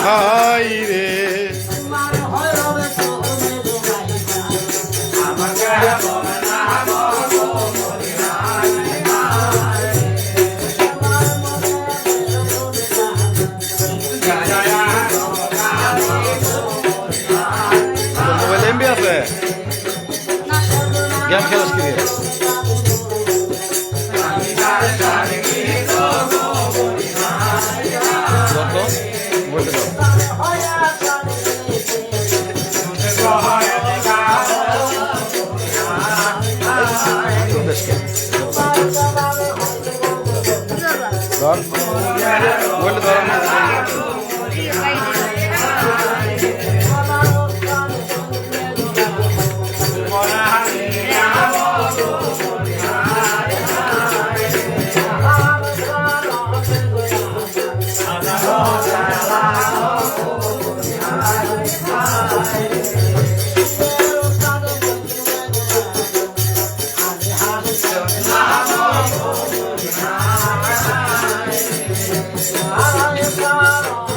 High রে mobile MB আছে game খেলাস কি রে I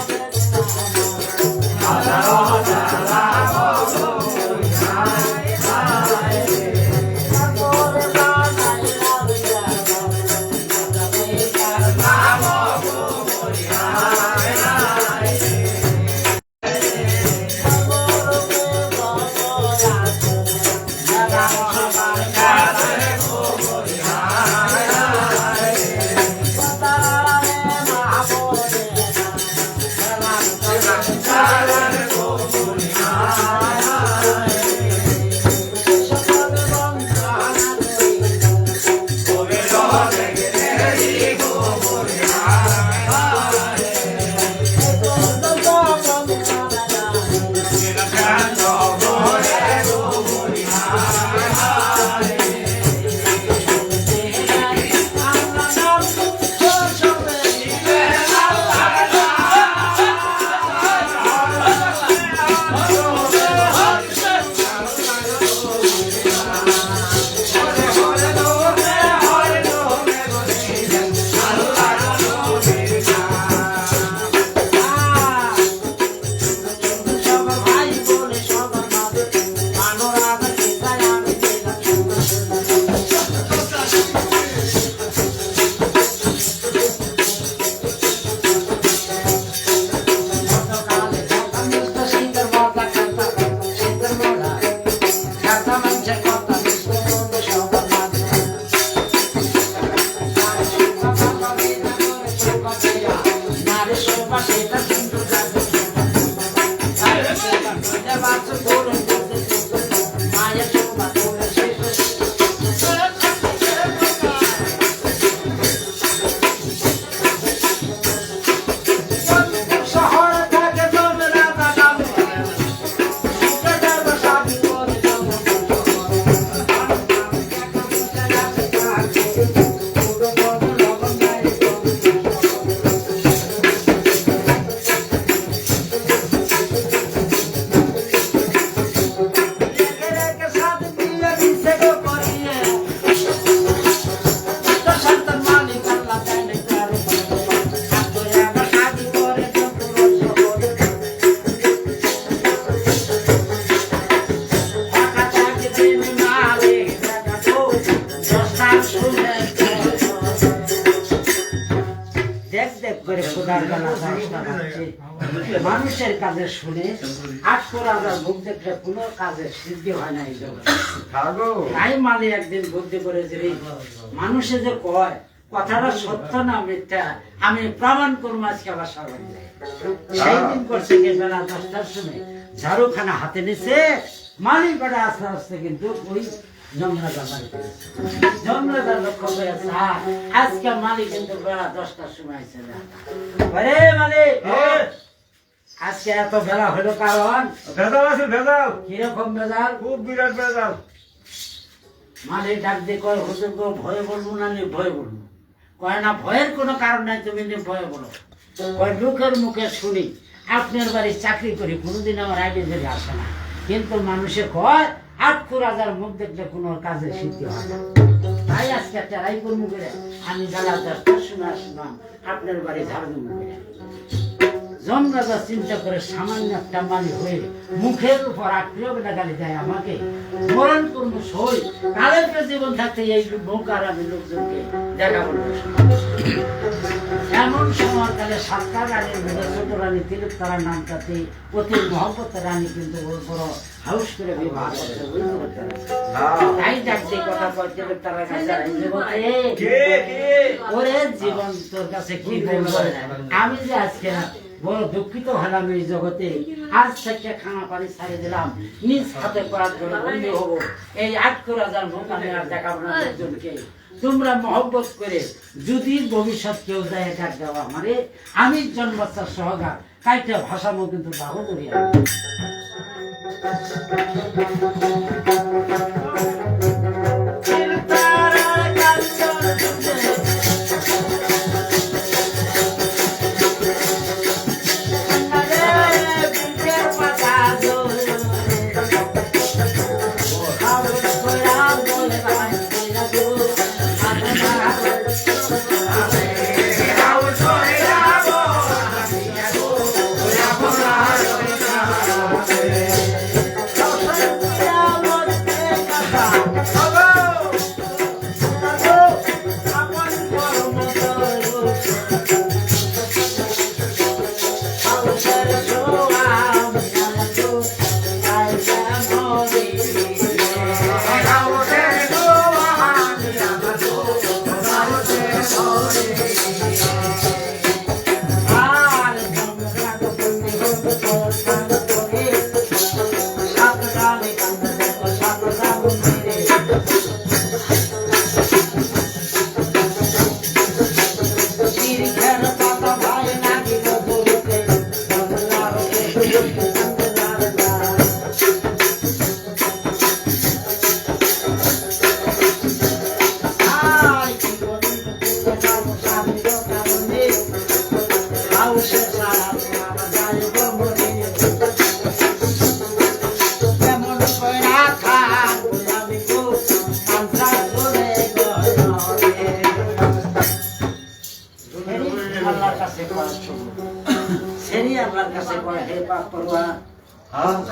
দেখ করে খোদার বেলা 10টা বাজছে মানুষের কাজে শুনে 8,000 মুখ দেখলে কোনো কাজের সিদ্ধি হয় না। এই জগতে তাই মালি একদিন বুদ্ধি করেছে রে, মানুষে যে কয় কথাটা সত্য না মিথ্যা আমি প্রমাণ করবো আজকে আবার সবাই। সেই দিন করছে কি বেলা 10টার সময় ঝাড়ুখানা হাতে নিছে মালিক বেটা আস্তে আস্তে কিন্তু ওই জমরাজার বাড়িতে জমরাজার লক্ষ্য করে আজকে মালিক কিন্তু বেলা 10টার সময় আছে আরে মালিক আজকে এত বেলা হলো কারণ ভেজাল আছে, ভেজাল, কিরকম বেজাল? খুব বিরাট ভেজাল। মালিক ডাক দিয়ে কয় হুজুর গো ভয়ে বলবো না ভয়ে বলবো? কয় না ভয়ের কোনো কারণ নাই, তুমি ভয়ে বলো। কয় লোকের মুখে শুনি আপনার বাড়ি চাকরি করি কোনোদিন আমার আইডি ধরে আসে না, কিন্তু মানুষে কয় 8,000 মুখ দেখলে কোনো কাজের সিদ্ধি হয় না। তাই আজকে টেরাই করবো করে আমি বেলা 10টার সময় আসলাম আপনার বাড়ি ঝাড়ু দেবো করে। জমরাজা চিন্তা করে সামান্য একটা মালি হয়ে মুখের উপর 8 কিলোমিটার গালি দেয় আমাকে, মরণ করবো সই কালের জীবন থাকতে এই মুখ আর আমি লোকজনকে দেখা বলবো। এমন সময় কালে 7টা রানীর মধ্যে ছোট রানী তিলকতারা নামটাতে অতি মহব্বত রানী কিন্তু ওর বড় হাউস করে বিবাহ করতে তাই ডাকতে কথা কয় তিলকতারা কাছে ওরে জীবন তোর কাছে কি বলবো, আমি যে আজকে বড় দুঃখিত হলাম এই জগতে। আজ থেকে খানা পানি ছাড়িয়ে দিলাম, নিজ হাতে করার জন্য বন্দী হবো। এই 8,000 মুখ আমি আর দেখাবো না লোকজনকে। তোমরা মহব্বত করে যদি ভবিষ্যৎ কেউ যায় ডাক দেওয়া আমারে, আমি জন্মস্থার সহগার কাইটা ভাষামো কিন্তু বাহুদুরি।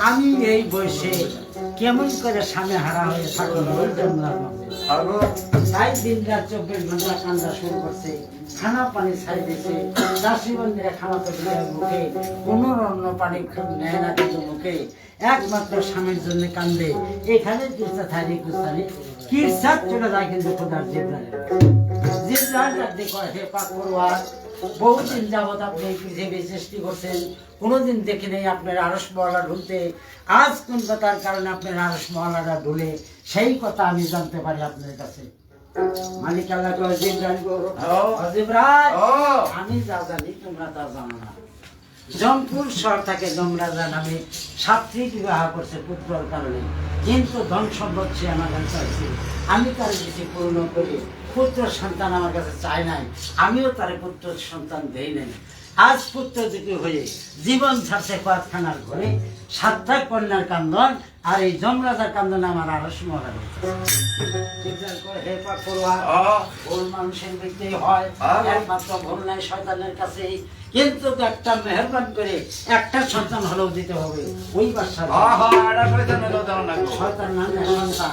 আমি এই বয়সে কেমন করে সামনে হারা হয়ে থাকি, তাই দিন রাত 24 ঘন্টা কান্দা শুরু করছে, খানা পানি ছাড়ি দিছে। চাষি বন্ধুরা খানা তো মুখে কোনো অন্য পানি নেয় না, কিন্তু মুখে একমাত্র স্বামীর জন্য কান্দে। এখানে কিরসা থাকি কুস্তানি কিরসাত চলে যায়, কিন্তু খোদার জিব্রাইল দেখো হে পাক পরওয়ার, বহুদিন যাবৎ আপনি এই পৃথিবী সৃষ্টি করছেন, কোনোদিন দেখি নেই আপনার আরশ মহল্লা ঢুলতে। আজ কোন কথার কারণে আপনার আরশ মহল্লাটা ঢুলে সেই কথা আমি জানতে পারি আপনার কাছে। মালিক আল্লাহ কয় জিব্রাইল গো, জিব্রাইল আমি যা জানি তোমরা তা জানো না। জমপুর শহর থেকে জমরাজা নামে 7টি বিবাহ করছে পুত্রর কারণে, কিন্তু ধন সম্পদ সে আমার কাছে চাইছে, আমি তার কিছু পূর্ণ করি। পুত্র সন্তান আমার কাছে চাই নাই, আমিও তার পুত্র সন্তান দেই নাই। আজ পুত্র দুটি হয়ে জীবন ছাড়ছে কয়েকখানার ঘরে, 7টা কন্যার কান্দন আর এই যমরাজার কান্দনে আমার আরো মজা ভুল মানুষের ভিত্তি হয়, একমাত্র ভুল নাই শয়তানের কাছে। কিন্তু একটা মেহরবান করে একটা সন্তান হলেও দিতে হবে ওই বাচ্চার। শয়তান নামে সন্তান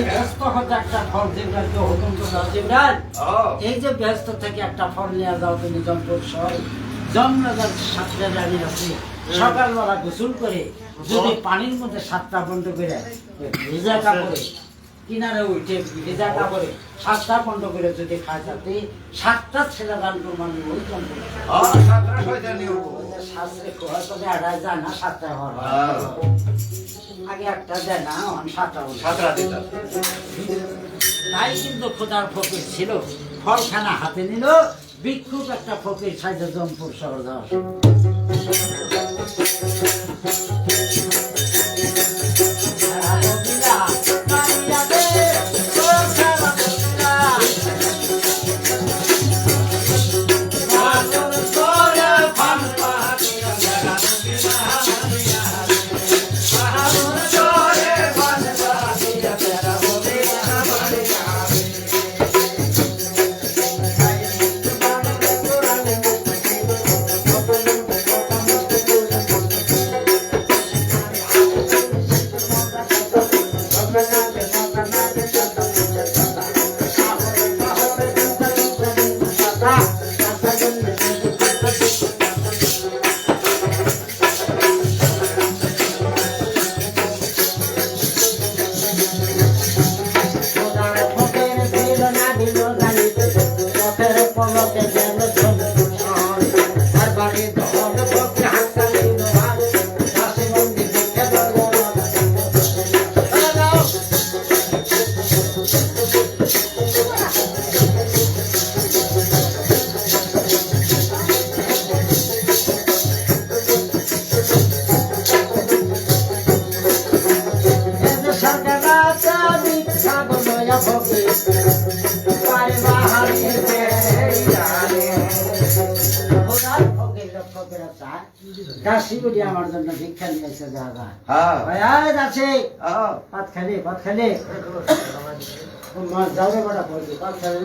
ব্যস্ত হতে একটা ফল জিব্রাইলকে হুকুম করলো, জিব্রাইল এই যে ব্যস্ত থেকে একটা ফল নিয়ে যাও তুমি জমপুর শহর। যমরাজার সাতটা রানী আছে, সকালবেলা গোসল করে যদি পানির মধ্যে 7টা বন্ধ করে ভেজা কাপড়ে কিনারে উঠে ভেজা কাপড়ে 7টা বন্ধ করে যদি খায়, তাতে 7টা ছেলে দান মানে ওই জমপুর শাস্ত্রে হয়তো এড়ায় যায় না, 7টা হওয়ার আগে একটা দেয় না, 7টা তাই কিন্তু খোদার ফকির ছিল, ফলখানা হাতে নিল, ভিক্ষুক একটা ফকির সাইজে জমপুর শহর যাওয়া। আমার জন্য ভিক্ষা নিয়েছে দাদা। ভাত খালি যাবে বড় ভাত খালি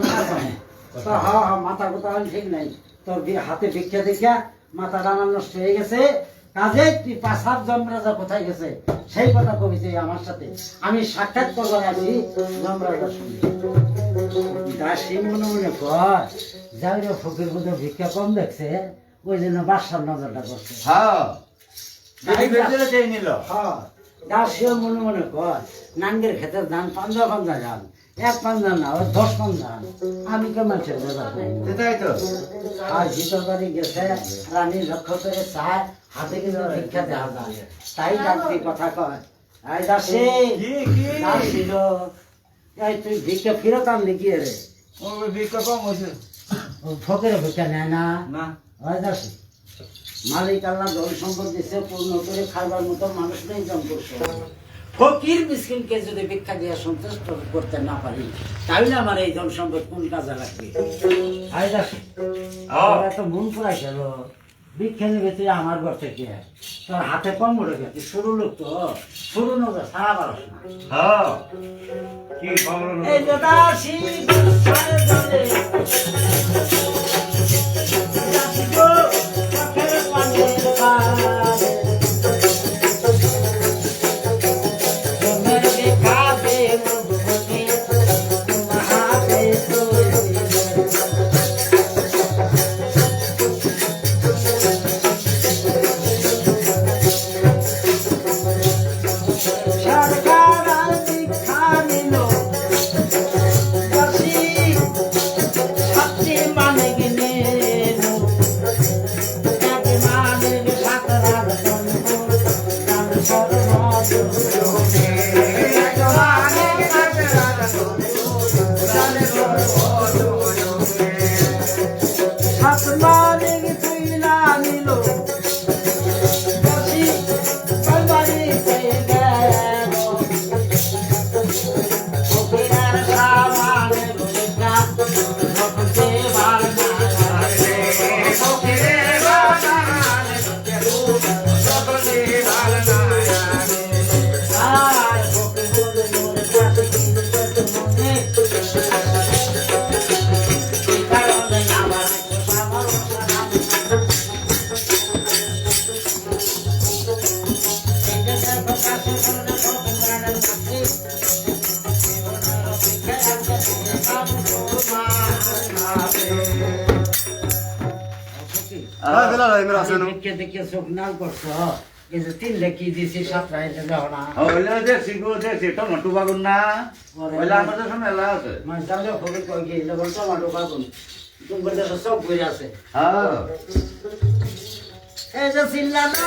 মাথা কোথা ঠিক নাই, তোর হাতে ভিক্ষা দেখা মাথাটা আমার নষ্ট হয়ে গেছে। কাজে তুই 5-7 যমরাজা কোথায় গেছে সেই কথা কবি যে আমার সাথে আমি সাক্ষাৎ করবার আছি। যমরাজা শুনি দাসী মনে মনে কর যাই রে ফকির বোধহয় ভিক্ষা কম দেখছে, ওই জন্য বাসার নজরটা করছে। দাসীও মনে মনে কর নাঙ্গের খেতে ধান 5 যান, 1 পাঞ্জা না 10 পাঞ্জা, আমি কেমন আর ভিতর বাড়ি গেছে রানী লক্ষ্য করে চায় হাতে কিন্তু ভিক্ষা দেওয়া যায়, তাই ডাক্তি কথা কয় এই দাসী ছিল এই তুই ভিক্ষা ফেরত আনলি কি রে? ভিক্ষা কম হয়েছে, ফকের ভিক্ষা নেয় না। দাসী মালিক আল্লাহ ধন সম্পদ দিচ্ছে, পূর্ণ করে খাইবার মতো মানুষ নেই জমপুর শহর। ফকির মিসকিনকে যদি ভিক্ষা দিয়ে সন্তুষ্ট করতে না পারি তাহলে আমার এই ধন সম্পদ কোন কাজে লাগবে? এত মন পড়াই গেল ভিক্ষা নিবে তুই আমার ঘর থেকে, তোর হাতে কম উঠে গেছে, শুরু লোক তো শুরু নজর সারা পারস না। এই যে দাসী হ্যাঁ বেলা ভাই মেরা আছে দেখে দেখে চোখ নাল করছো এই যে 3 লেখি দিছি 7 রাইতে দাও না ওইলা যে সিগো যে টমেটো বাগুন না ওইলা আমাদের সামনে এলা আছে মানে তাহলে হবে কই কি এটা বলতো টমেটো বাগুন তুমি বলতে সব ঘুরে আছে হ্যাঁ এই যে সিল্লানা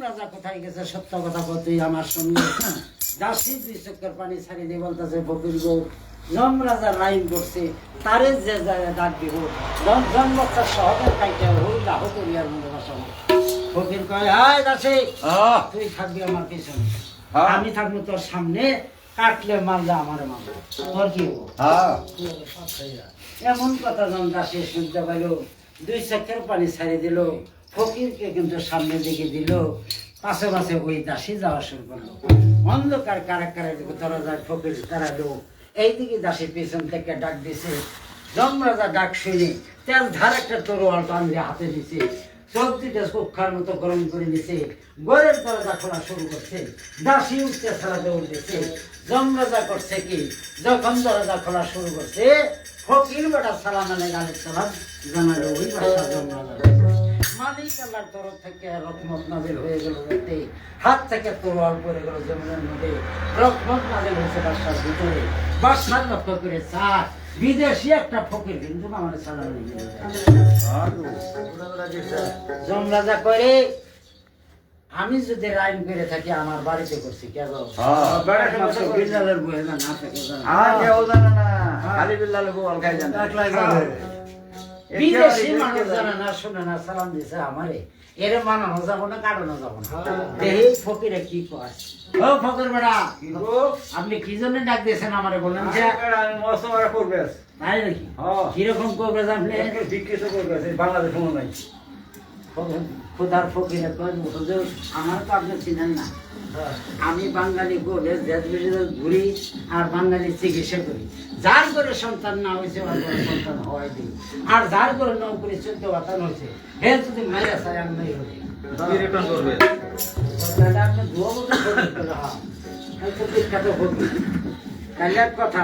রাজা কোথায় গেছে সত্য কথা বলতে আমার সঙ্গে দাসী 2 চক্কর পানি ছাড়ি দিয়ে বলতেছে ফকির গো যম রাজা লাইন করছে তারে যে জায়গায় ডাক দিব জন্মটা শহরের কাইটা হইলা হতরিয়ার মধ্যে বসাবো ফকির কয় হায় দাসী তুই থাকবি আমার পিছনে আমি থাকবো তোর সামনে কাটলে মারলে আমারে মারবে তোর কি হবো এমন কথা যখন দাসী শুনতে পাইল 2 চক্কর পানি ছাড়ি দিল ফকিরকে কিন্তু সামনে দিকে দিল পাশে পাশে ওই দাসী যাওয়া শুরু করলো অন্ধকার কারা দরজায় ফকির দাঁড়ালো এইদিকে দাসী পেছন থেকে ডাক দিছে যমরাজা ডাক শুনে তেল ধার একটা তরোয়াল টান দিয়ে হাতে দিছে চোখ দুটো কুক্ষার মতো গরম করে দিছে ঘরের দরজা খোলা শুরু করছে দাসী উঠতে ছাড়া দৌড় দিচ্ছে যমরাজা করছে কি যখন দরজা খোলা শুরু করছে ফকির বেটা সালাম আলে গালের সালাম জানালো ওই বাসা যমরাজা মালিক আল্লাহর তরফ থেকে রহমত নাজিল হয়ে গেল দেখতে হাত থেকে তরোয়াল পড়ে গেল জমিনের মধ্যে রহমত নাজিল হয়েছে বাসার ভিতরে বাসার লক্ষ্য করে চার বিদেশি একটা ফকির কিন্তু আমার সালাম যমরাজা করে আমি যদি রাইন করে থাকি আমার বাড়িতে করছি কেন বিল্লালের বইয়ে না খালি বিল্লালের বউ অলগাই জানে বিদেশি মানুষ জানে না শুনে না সালাম দিছে আমারে এর মানানো যাবো না কাটানো যাবো না দেহি ফকিরে কি কয় ও ফকির বেড়া আপনি কি জন্য ডাক দিয়েছেন আমারে বললেন যে তাই নাকি কিরকম করবে জানলে বাংলাদেশ মনে নাই খুদার ফকিরে কয় হুজুর আমার তো আপনি চিনেন না আমি বাঙালি বলে দেশ বিদেশ ঘুরি আর বাঙালি চিকিৎসা করি যার করে সন্তান না হয়েছে সন্তান হওয়াই দিই আর যার করে নৌকরি 14 বাতান হয়েছে হে যদি মাইরা চাই আমি নাই হই আপনি বিখ্যাত ফকির তাহলে এক কথা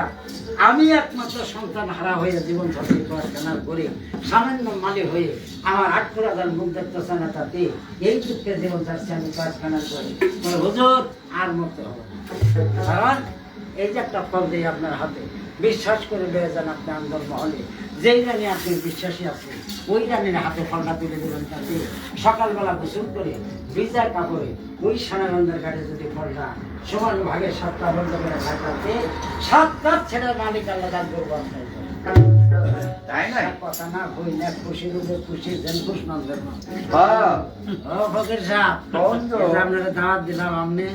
আমি একমাত্র সন্তান হারা হয়ে জীবন সত্যি পড়াশোনা করে সামান্য মালি হয়ে আমার 8 পুরাদান মুখ দেখতেছে না তাতে এই দুঃখে জীবন যাচ্ছে আমি পড়াশোনা করি হুজুর আর মতো হবে কারণ এই যে একটা ফল দিই আপনার হাতে বিশ্বাস করে লয়ে যান আপনি আন্দোলন মহলে যেই রানে আপনি বিশ্বাসী আছেন ওই রানের হাতে ফলটা তুলে দেবেন তাতে সকালবেলা গোসল করে ভিজা কাপড়ে ওই সানাগঞ্জের ঘাটে যদি ফলটা সমান ভাগে 7টা বন্ধ করে খাইতে 7টা ছেড়ে মালিক আল্লাহ দান করবো আপনার তাই না কথা না হই না খুশির উপরে খুশি দেন খুশ নজর ও ফকির সাহেব আপনারা দাওয়াত দিলাম আপনি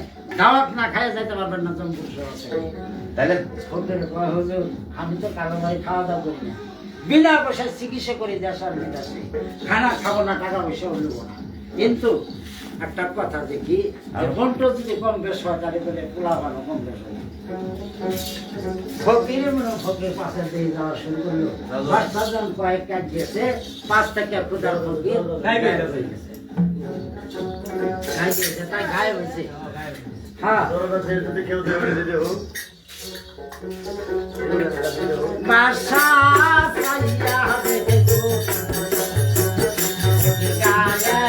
দাওয়াত না খাই যাইতে পারবেন না জমপুর তাহলে ফকির কয় হুজুর আমি তো কালো ভাই খাওয়া দাওয়া করি না বিনা পয়সায় চিকিৎসা করি দেশার বিদেশে খানা খাবো না টাকা পয়সা নেব না কিন্তু একটা কথা দেখি ঘন্ট যদি কম বেশ হয় তাহলে বলে পোলা ভালো কম বেশ হয় ফকিরে মনে ফকির পাশে দিয়ে যাওয়া শুরু করলো বাচ্চাজন কয়েক কাজ গেছে 5 থেকে ক্ষুদার ফকির গায়ে হয়ে গেছে তাই গায়ে হয়েছে হ্যাঁ বাসা চাইয়া দেখো গায়ের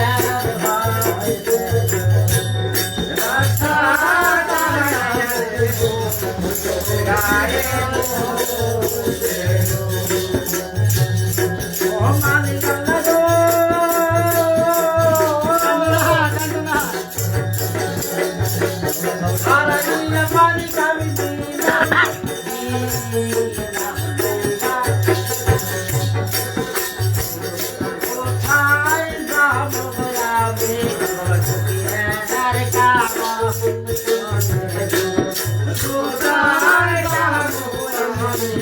মালিক আমি দিনা কোথায় যাব আমি আর কামা কোথায় যাব আমি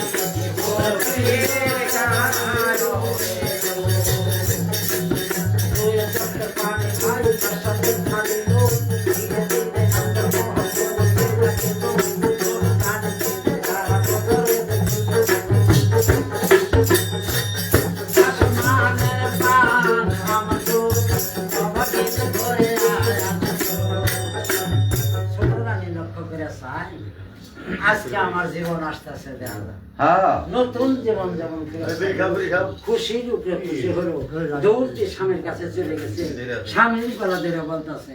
আজকে আমার জীবন আসতেছে দেখা যায় হ্যাঁ নতুন জীবন যেমন খুশির উপরে খুশি হলো দৌড়তে স্বামীর কাছে চলে গেছে স্বামীর গলা ধরে বলতেছে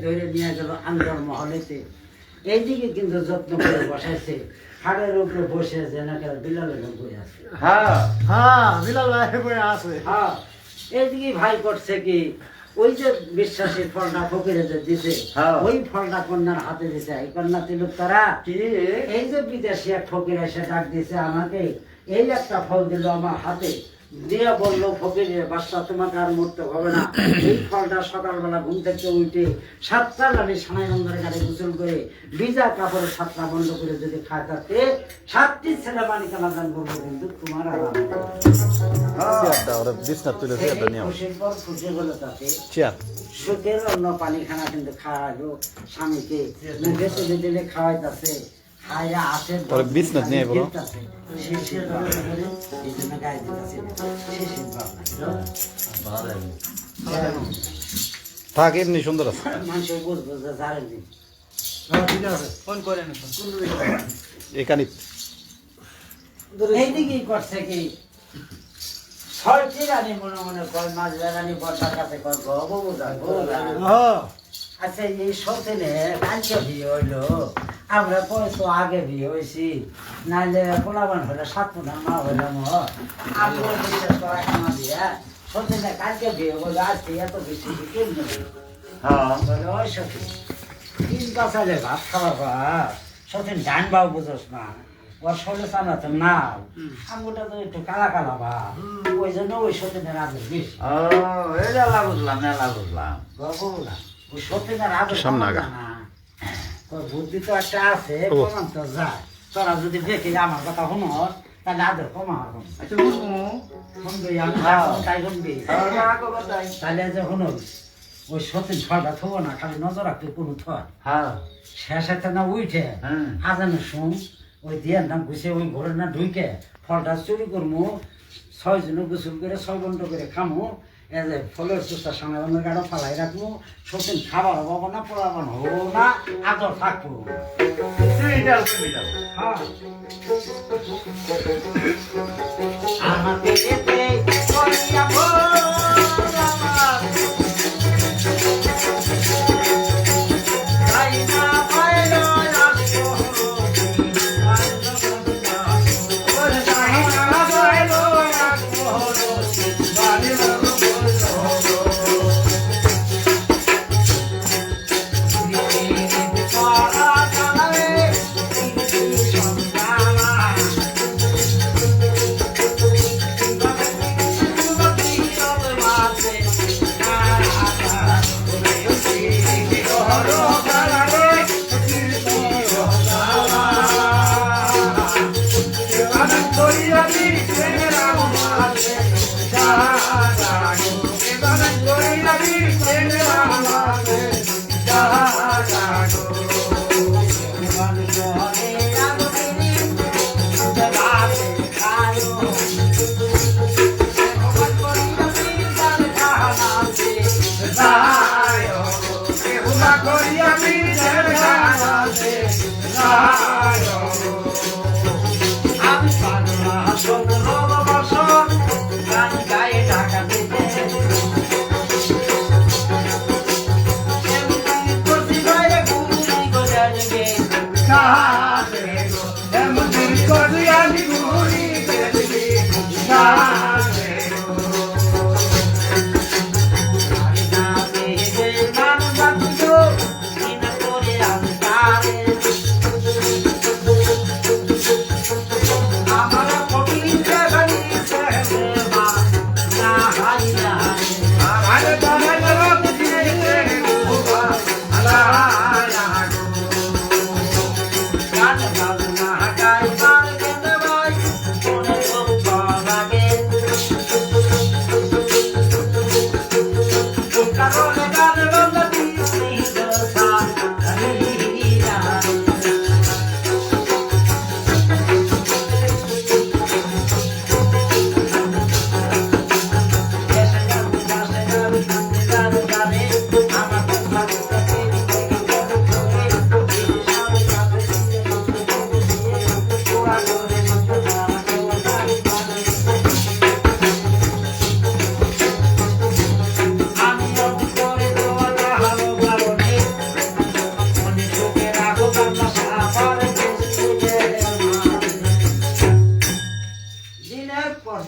ধরে নিয়ে গেল আন্দর মহলেতে এইদিকে কিন্তু যত্ন করে বসাইছে হাড়ের উপরে বসে আছে নাকি বিলালের বই আছে হ্যাঁ হ্যাঁ বিলাল ভাই বই আছে হ্যাঁ এইদিকে ভাই করছে কি ওই যে বিশ্বাসী ফলটা ফকিরে যে দিছে ওই ফলটা কন্যার হাতে দিছে এই কন্যা তিলক তারা কি এই যে বিদেশি এক ফকির এসে ডাক দিছে আমাকে এই একটা ফল দিল আমার হাতে দিয়ে বললো ফকিরের বাচ্চা তোমাকে আর মরতে হবে না এই ফলটা সকালবেলা ঘুম থেকে উঠে 7টা লালি সানাই নন্দরের গাড়ি গোসল করে ভিজা কাপড়ের 7টা বন্ধ করে যদি খায় তাতে 7টি ছেলে বাড়ি কালাদান করবো কিন্তু তোমার আর খুশির পর খুশি হলো তাতে সুখের অন্য পানি খানা কিন্তু খাওয়ালো স্বামীকে বেঁচে দিলে খাওয়াইতেছে হায়া আছে বিজনেস নিয়ে বলো থাক এমনি সুন্দর আছে মানুষ বুঝবো যে জানেন ঠিক আছে ফোন করেন এখানে এইদিকেই করছে কি ছয়টি রানী মনে মনে কয় মাঝরা রানী বর্ষার কাছে কয় আচ্ছা এই সতেনে কালকে বিয়ে হইলো আমরা কয়তো আগে বিয়ে হয়েছি নাইলে পোলাবান হলে 7 ফুটা মা হইলাম আমরা বিশ্বাস করা খানা দিয়া সতেনে কালকে বিয়ে হইলো আজকে এত বেশি কেমন হ্যাঁ বলে ওই সতী 3 বাসালে ভাত খাওয়া ভাত সতীন ডান বাবু বুঝোস না ওর শরীরে চানা তো না আঙ্গুটা তো একটু কালা কালা ভাব ওই জন্য ওই সতীনের আদর বেশি ও এলা বুঝলাম বাবু না ওই সতীনের আদর সামনে আগা। না ওর বুদ্ধি তো একটা আছে ও। প্রমাণ তো যায় তোরা যদি দেখি আমার কথা শুনো তাহলে আদর কমা হবে আচ্ছা বুঝবো শুনবি আমি হ্যাঁ। তাই শুনবি তাহলে যখন ওই সতীন ছয়টা থবো না খালি নজর রাখতে কোনো থয় হ্যাঁ শেষে না উঠে হ্যাঁ। আজানো শুন ওই দিয়ে না ঘুষে ওই ঘরে না ঢুকে ফলটা চুরি করমু 6 জনে গোসল করে 6 ঘন্টা করে খামু এই যে ফলের সুস্থা সামনে আমার গাড়ো ফালাই রাখবো সত্যি খাবার হবো না পোড়াবান হবো না আদর থাকবো হ্যাঁ আমাকে এতে করিয়া ভোর আমার তাই না পাইল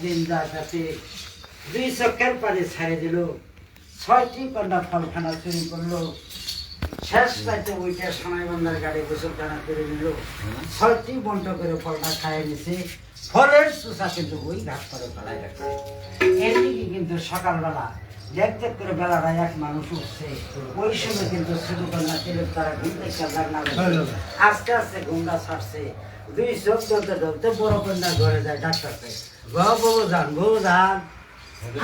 দিন যাতে 2 চক্কের পানি ছাড়ে দিল 6টি কন্যা ফলখানা চুরি করলো শেষ রাতে উঠে সোনাই বান্দার গাড়ি গোসলখানা করে দিল 6টি বন্ট করে ফলটা খাইয়ে নিছে ফলের চুষা কিন্তু ওই ঘাট করে ফেলাই রাখছে এদিকে কিন্তু সকালবেলা দেখতে করে বেলাটা এক মানুষ উঠছে ওই সময় কিন্তু ছোটো কন্যা তেলের তারা ঘুম থেকে জাগনা আস্তে আস্তে ঘুমটা ছাড়ছে 2 চোখ ধরতে ধরতে বড় কন্যা ঘরে যায় ডাক্তারছে বউ যান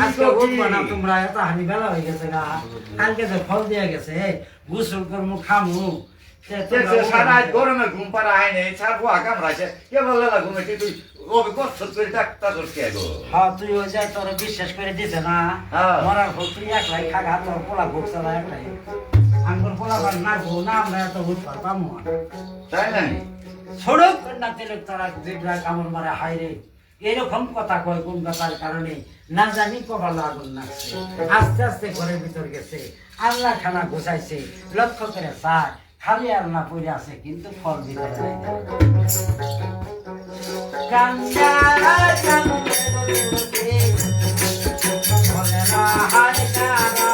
আজকে উঠবো না তোমরা এত হানি বেলা হয়ে গেছে গা কালকে যে ফল দিয়ে গেছে গোসল করবো খামু সারা গরমে ঘুম পাড়া হয় নাই ছাড়বো আকাম রাখে কে বললে ঘুমে তুই ওকে কষ্ট করে ডাক্তার কে গো হ্যাঁ তুই ওই যাই তোর বিশ্বাস করে দিছে না হ্যাঁ। মরার পর তুই একলাই খাগা তোর পোলা ভোগ চালা একলাই আঙ্গুর পোলাবার না গো না আমরা এত ভূত পারবাম তাই নাই সড়ক না তেলে তারা জিবরা কামড় মারে হাইরে এরকম কথা কয় কোন কথার কারণে না জানি কপাল আগুন লাগছে আস্তে আস্তে ঘরের ভিতর গেছে আল্লাহ খানা গোছাইছে লক্ষ্য করে চায় খালি আল্লাহ পড়ে আছে কিন্তু ফল দিতে যায় না কান্দা কান্দে বলে না হায় কান্দে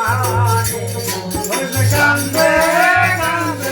বলে কান্দে কান্দে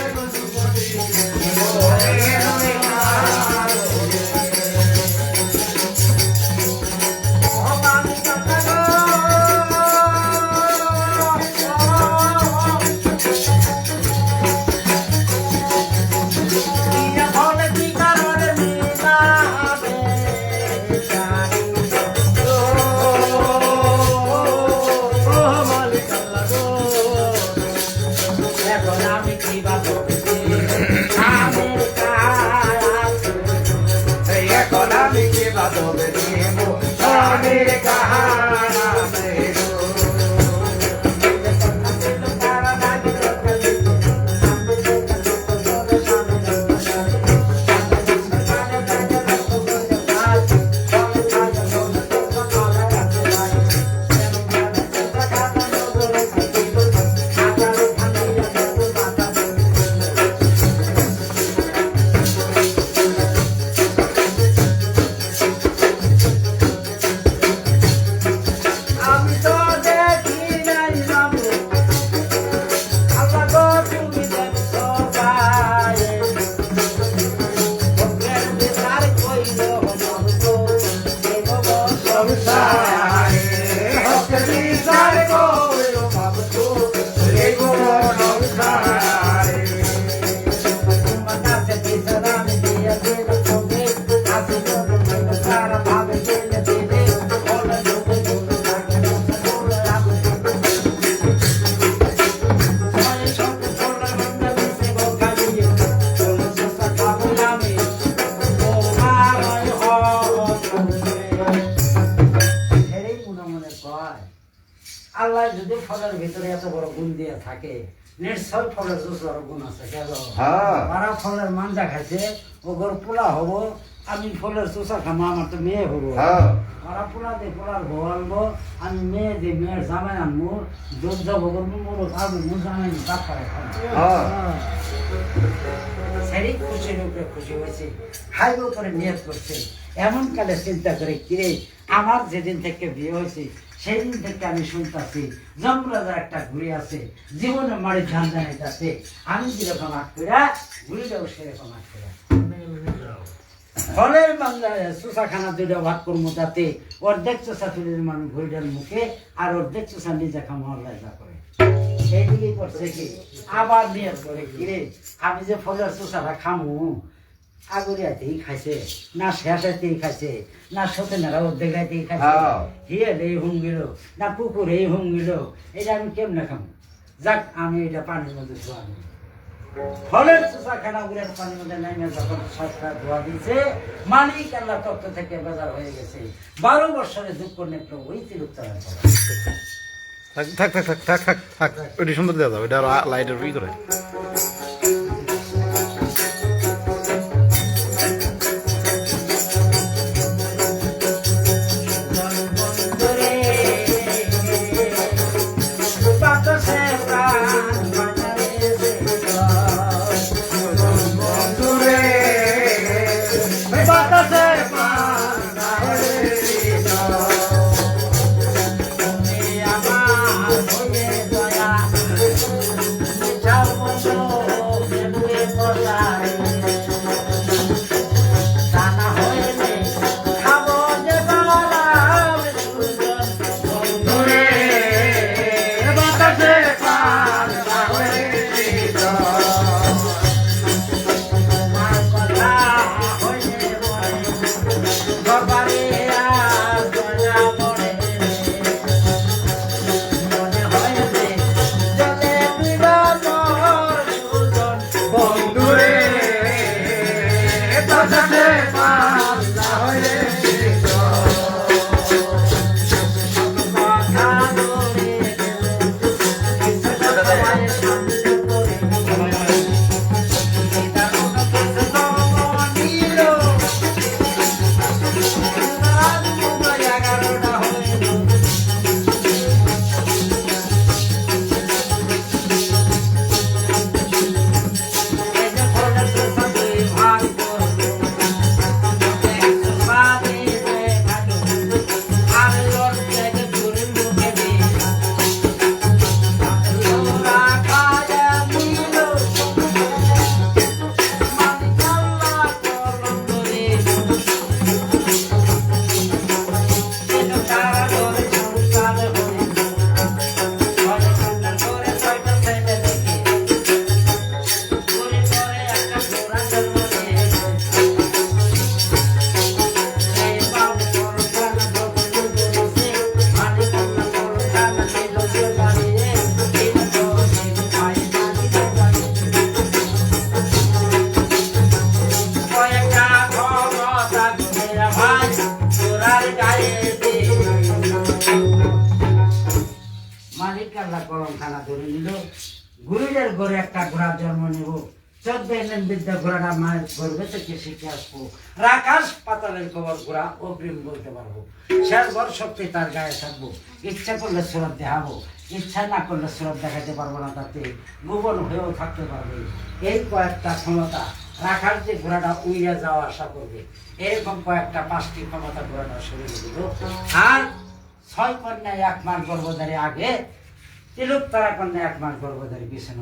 আল্লাহ যদি ফলের ভিতরে এত বড় গুণ দিয়ে থাকে নিশ্চয় ফলের জোসর গুণ আছে কেন তারা ফলের মাঞ্জা খাইছে ওগর পোলা হব আমি ফলের চোষা খামো আমার তো মেয়ে হবো ওরা পোলা দিয়ে পোলার বউ আনবো আমি মেয়ে দিয়ে মেয়ের জামাই আনবো দুধ যাবো করবো মোরো খাবো মু জামাই তাপ করে খাবো সেরই খুশির উপরে খুশি হয়েছে হাইব করে নিয়ত করছে এমন কালে চিন্তা করে কিরে আমার যেদিন থেকে বিয়ে হয়েছে সেই দিন থেকে আমি শুনতেছি জমরাজার একটা ঘুড়ি আছে জীবনে মারি ধান জানাইতেছে আমি যেরকম আট করে ঘুড়িটাও সেরকম আট করে ফলের চোষাখানা দুইটা ভাগ করবো যাতে অর্ধেক চোষা তুলির মানুষ ঘুড়িটার মুখে আর অর্ধেক চোষা নিজে খামো আল্লাহ করে সেই দিকেই করছে কি আবার নিয়ত করে কিরে আমি যে ফলের চোষাটা খামু আগরিয়াতেই খাইছে না শেষাতেই খাইছে না সতেনারা অর্ধেকাতেই খাইছে হিয়ালেই হুঙ্গিল না পুকুরেই হুঙ্গিল এটা আমি কেমনে খামু যাক আমি এটা পানির মধ্যে ধোয়া নিই ফলের চোষাখানা উড়ের পানির মধ্যে নাইমে যখন সরকার ধোয়া দিয়েছে মালিক আল্লাহ তত্ত্ব থেকে বেজার হয়ে গেছে 12 বছরে দুঃখ নেত্র ওই তিরুক্তার থাক থাক থাক থাক থাক থাক ওইটা সুন্দর দেওয়া যাবে এটা লাইটের ভিতরে খাতা কলম খানা ধরে নিল, গুরুদের ঘরে একটা ঘোড়া জন্ম নেব, 14 এলেন বিদ্যা ঘোড়াটা মায়ের গর্ভে থেকে শিখে আসবো, আকাশ পাতালের খবর ঘোড়া অগ্রিম বলতে পারবো, শেষ ভর শক্তি তার গায়ে থাকবো, ইচ্ছা করলে সুরত দেখাবো, ইচ্ছা না করলে সুরত দেখাতে পারবো না, তাতে গোপন হয়েও থাকতে পারবে। এই কয়েকটা ক্ষমতা রাখার যে ঘোড়াটা উইয়া যাওয়া আশা করবে, এরকম কয়েকটা 5টি ক্ষমতা ঘোড়াটা শরীরে দিল। আর 6 কন্যায় 1 মাস গর্ভধারী আগে, তিলক তারা কন্যা 1 মাস গর্ভধারী পিছনে।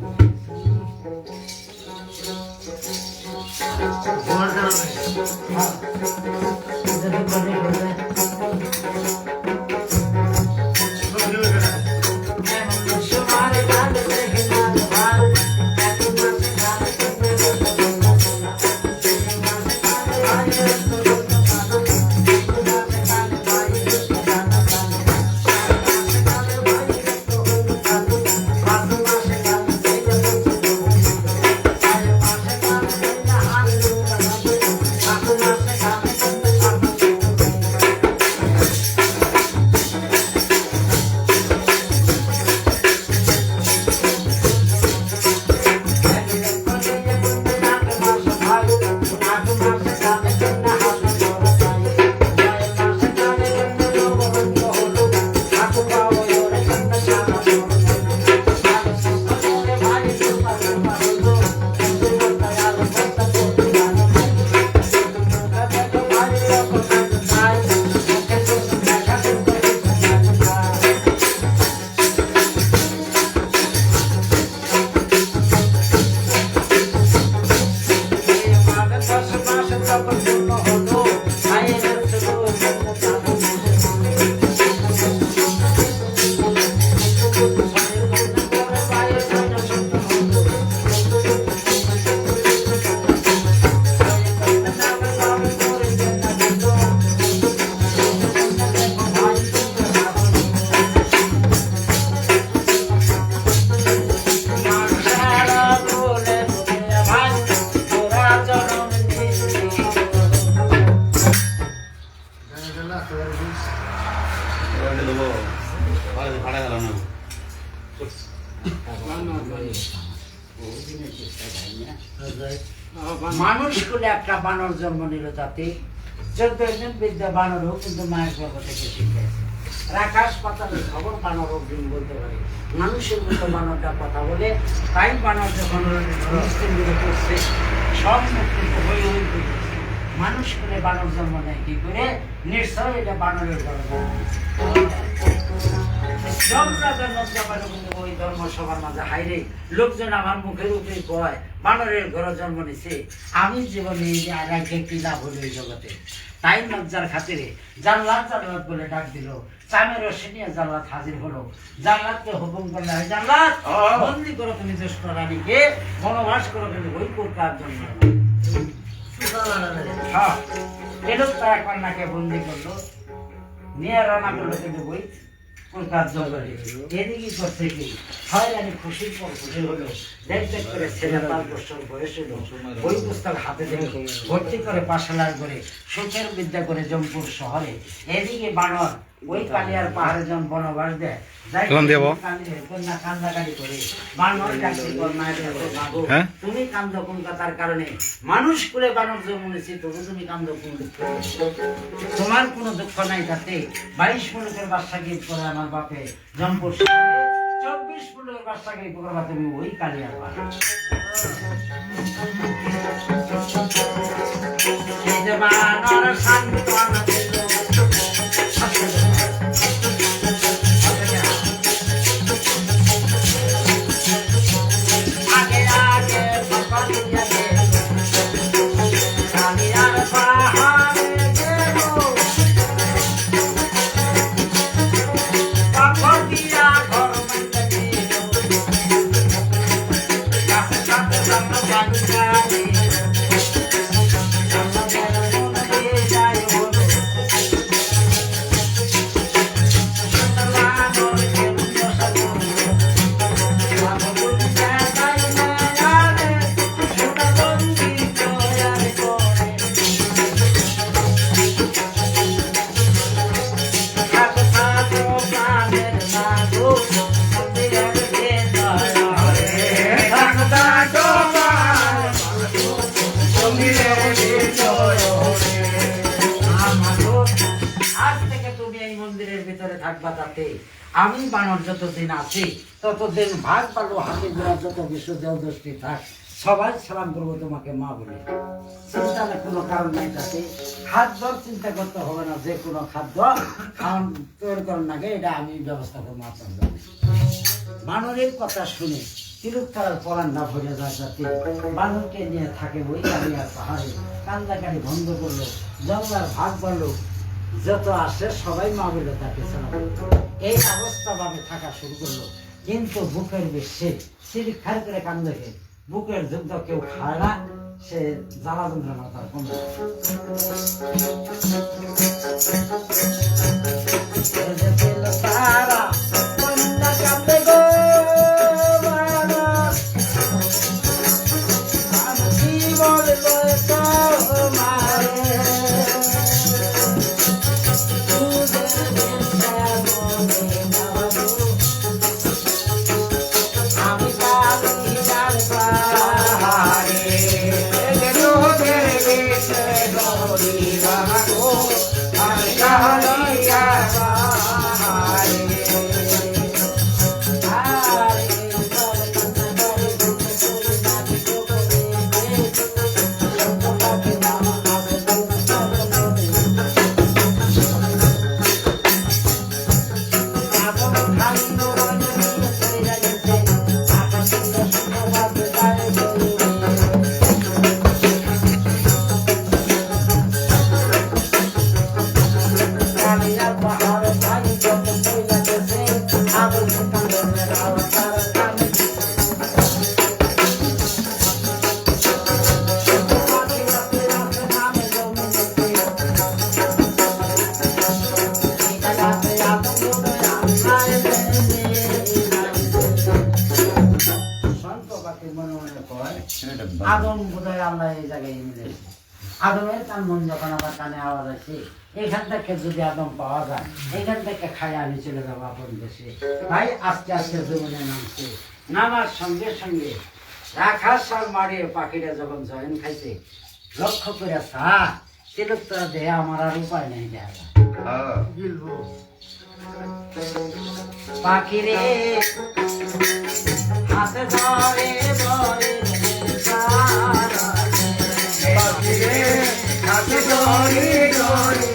মানুষ কুলে একটা বানর জন্ম নিল, তাতে 14 জন বিদ্যা বানরও কিন্তু মায়ের গর্ভ থেকে শিখেছে। আকাশ পাতালের খবর বানর অগ্রিম বলতে পারে, মানুষের মতো বানরটা কথা বলে। তাই বানর যখন করছে সব মুক্তি হই হই করছে। মানুষ কুলে বানর জন্ম নেয় কি করে? নিশ্চয় এটা বানরের গর্ভ। ওই ধর্মসভার মাঝে হাইরে লোকজন আমার মুখের উপরে কয় বানরের ঘরে জন্ম নিছে, আমি জীবনে আগে কি লাভ হলো এই জগতে। তাই লজ্জার খাতিরে জাল্লাত জাল্লাত বলে ডাক দিল। চামের রশি নিয়ে জাল্লাত হাজির হলো। জাল্লাতকে হুকুম করলে, জাল্লাত বন্দি করো তুমি দুষ্ট রানীকে, বনবাস করো কিন্তু ওই কোরকার জন্য। হ্যাঁ, এলো তার কন্যাকে বন্দি করলো, নিয়ে রান্না করলো কিন্তু ওই কোরকার জঙ্গলে। এদিকে করছে কি হয়রানি খুশির পর খুশি হলো। দেখতে করে ছেলে 5 বছর বয়স হলো, ওই পুস্তক হাতে দেখে ভর্তি করে পাঠশালার করে সুখের বিদ্যা করে জমপুর শহরে। এদিকে বানর ওই কালিয়ার পাহাড়ে যখন বনবাস দেয়, তুমি কান্দ কলকাতার কারণে, মানুষ করে বানর জন্ম নিয়েছি তবু তুমি কান্দ কোন দুঃখ? তোমার কোনো দুঃখ নাই, তাতে 22 মুলুকের বাদশা গীত করে আমার বাপে জমপুর 24 মুলুকের বাদশা গীত করবা তুমি ওই কালিয়ার পাহাড়ে। বানর সান্ত্বনা দিল ভাগ বাঁধাতে আমি বানর যতদিন আছি ততদিন ভাগ পালো হাতে গোড়া যত বিশ্ব দেহ দৃষ্টি থাক সবাই সালাম করবো তোমাকে মা বলে। চিন্তার কোনো কারণ নাই তাতে, খাদ্যর চিন্তা করতে হবে না, যে কোনো খাদ্য খাওয়ান তৈরি করার আগে এটা আমি ব্যবস্থা করবো আপনার জন্য। বানরের কথা শুনে তিরুত্তরার পরাণ না ভরে যায় যাতে বানরকে নিয়ে থাকে ওই কালিয়ার পাহাড়ে কান্দাকারি বন্ধ করলো, জঙ্গলার ভাগ বাড়লো, যত আসে সবাই মা বলে তাকে সালাম। এই অবস্থা ভাবে থাকা শুরু করলো, কিন্তু বুকের বেশে সিঁড়ি খাই করে কান দেখে বুকের যুদ্ধ কেউ খায় না, সে জ্বালা যন্ত্রণা তার কম তারা আদম বোধহয় আল্লাহ এই জায়গায় মিলেছে। আদমের কান মন যখন আমার কানে আওয়াজ আছে, এখান থেকে যদি আদম পাওয়া যায়, এখান থেকে খাই আমি চলে যাবো আপন দেশে। ভাই আস্তে আস্তে জীবনে নামছে, নামার সঙ্গে সঙ্গে রাখার সব মারিয়ে পাখিরা যখন জয়েন খাইছে, লক্ষ্য করে তিরুত্তরা দেহে আমার আর উপায় নেই দেখা পাখিরে হাতে ধরে ধরে হাতে ধরে ধরে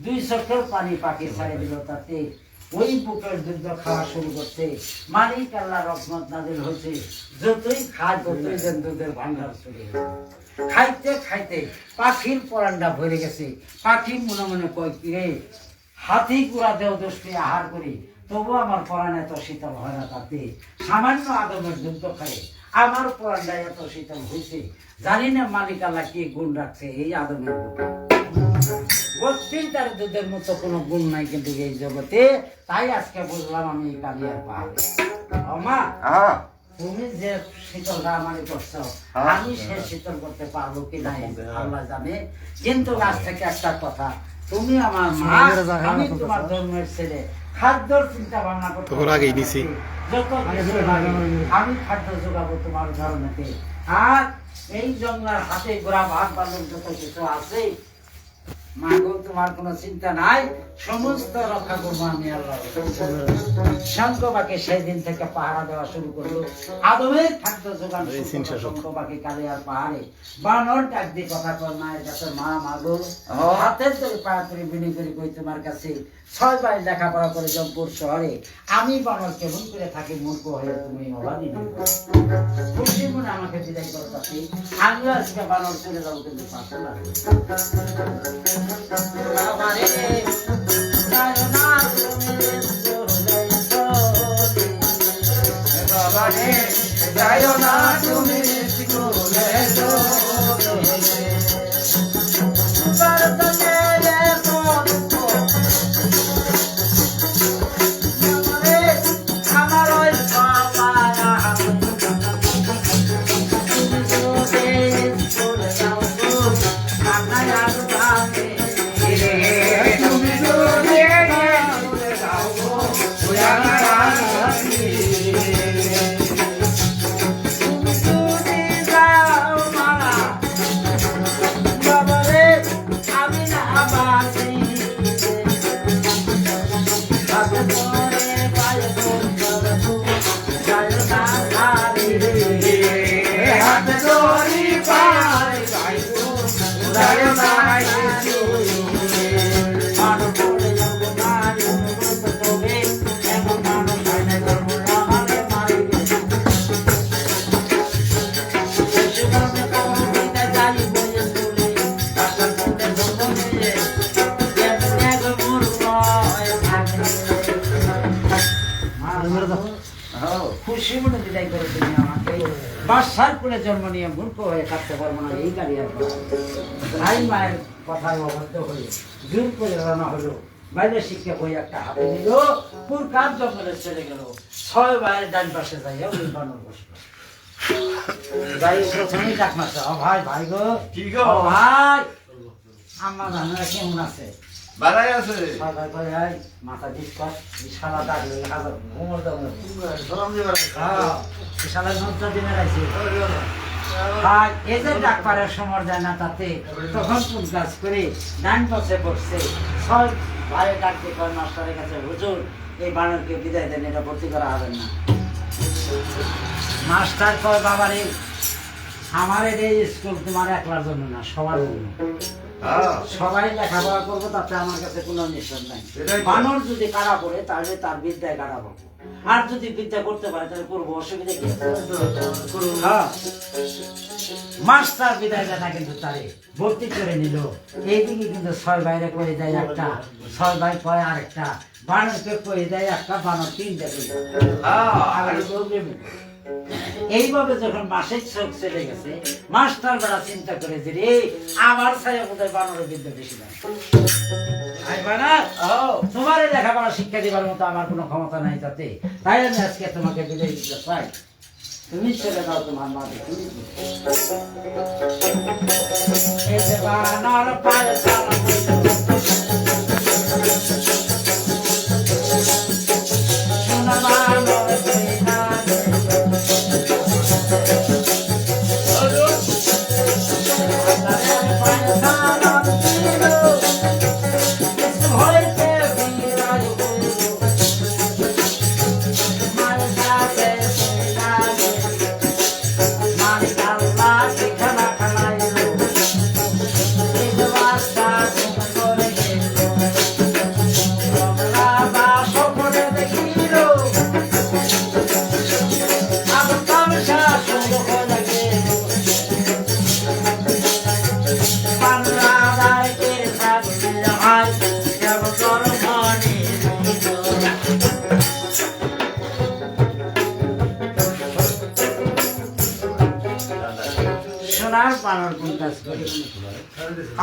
দুই চোখের পানি পাখি ছাড়ে দিল তাতে ওই বুকের দুধ খাওয়া শুরু করছে। মালিক আল্লাহ রহমত নাজিল হয়েছে, যতই খায় ততই যেন দুধের ভান্ডার চলে। খাইতে খাইতে পাখির পরান্ডা ভরে গেছে। পাখি মনে মনে কয় রে, হাতি গুড়া দেহ দোষে আহার করি, তবু আমার পরাণ এত শীতল হয় না। তাতে সামান্য আদমের দুধ খায় আমার পরান্ডা এত শীতল হয়েছে। জানি না মালিক আল্লাহ কি গুণ রাখছে এই আদমের বুকে। বত্রিশ তার দুধের মতো কোনো গুণ নাই কিন্তু এই জগতে। তাই আজকে বুঝলাম আমি এই কালিয়ার পাহাড়ে। মা তুমি যে শীতলটা আমার করছো, আমি সে শীতল করতে পারবো কি নাই আল্লাহ জানে। কিন্তু আজ থেকে একটা কথা, তুমি আমার মা, আমি তোমার ধর্মের ছেলে। খাদ্যর চিন্তা ভাবনা করতে তোর আগেই নিছি। যত কিছু লাগে, আমি খাদ্য যোগাবো তোমার ধর্মেতে। আর এই জঙ্গলার হাতে গোড়া ভাগ বালক যত কিছু আছে, মাগো তোমার কোনো চিন্তা নাই, সমস্ত রক্ষা করবো আমি আল্লাহ। শঙ্কবাকে সেই দিন থেকে পাহারা দেওয়া শুরু করলো। আদমের খাদ্য যোগান শঙ্কবাকে কালিয়ার পাহাড়ে বানর ডাক দিয়ে কথা কর মায়ের কাছে, মা মাগো হাতের ধরে পায়া করে বিনি করে কই তোমার কাছে 6 বার লেখাপড়া করে জম্পুর শহরে আমি বানর কেমন করে থাকি মূর্খ হয়ে তুমি অবাধি খুশি মনে আমাকে বিদায় করো তাতে আমিও আজকে বানর চলে যাবো, কিন্তু পাশে লাগবে বাবারে যায় না তুমি বাবারে যায় না তুমি স্কুলে চলে বারদনে রে পড়তো বাবারে আমার ওই বাবা চলে যাও গো কানায়ার ভাঙে তুমি চলে যাও গো কানায়ার ভাঙে খুশি মনে বিদায় করে তুমি আমাকে। বাদশার কোলে জন্ম নিয়ে মূর্খ হয়ে থাকতে পারবো না, এই কালিয়ার ভাই মায়ের কথায় অবদ্ধ হয়ে জোর করে রানা হলো। বাইরে শিক্ষা বই একটা হাতে নিল, পুর কাজ জঙ্গলে চলে গেল। 6 ভাইয়ের ডান পাশে যাইয়া ওই বানর বসলো। ভাই প্রথমেই ডাক মারছে, ও ভাই ভাই গো, কি গো? ও ভাই আমার জানা কেমন আছে? বাড়াই আছে। ভাই ভাই ভাই মাথা ডিসকাস বিশালা দাঁড়িয়ে হাজার ঘুমোর দামে বিশালা নজর দিনে রাখছি। ভাই এই যে ডাক পাড়ার সময় যায় না তাতে তখন কোন কাজ করে ডান পাশে বসছে। 6 ভাই ডাকতে কয় মাস্টারের কাছে, হুজুর এই বানরকে বিদায় দেন, এটা ভর্তি করা হবে না। মাস্টার কয়, বাবারে আমার এই স্কুল তোমার একলার জন্য না, সবার জন্য। সবাই লেখাপড়া করবো, তাতে আমার কাছে কোনো নিশ্চয় নাই। বানর যদি কারা পড়ে তাহলে তার বিদ্যায় কারা পড়বো, আর যদি বিদ্যা করতে পারে তাহলে করবো, অসুবিধা কি? মাস্টার বিদায় দেয় না, কিন্তু তারে ভর্তি করে নিল। এইদিকে কিন্তু 6 ভাইরে করে দেয় একটা, 6 ভাই কয় আরেকটা, বানরকে করে দেয় একটা, বানর 3টা এইভাবে যখন মাসের চোখ চলে গেছে, মাস্টার বেড়া চিন্তা করে যে রে আমার ছায়া বোধহয় বানরের বিদ্যা বেশি নাই, তোমার লেখাপড়া শিক্ষা দিবার মতো আমার কোনো ক্ষমতা নাই, তাতে তাই আমি আজকে তোমাকে বিদায় দিতে চাই। তুমি চলে দাও তোমার মা দেখি। বানর পায়ে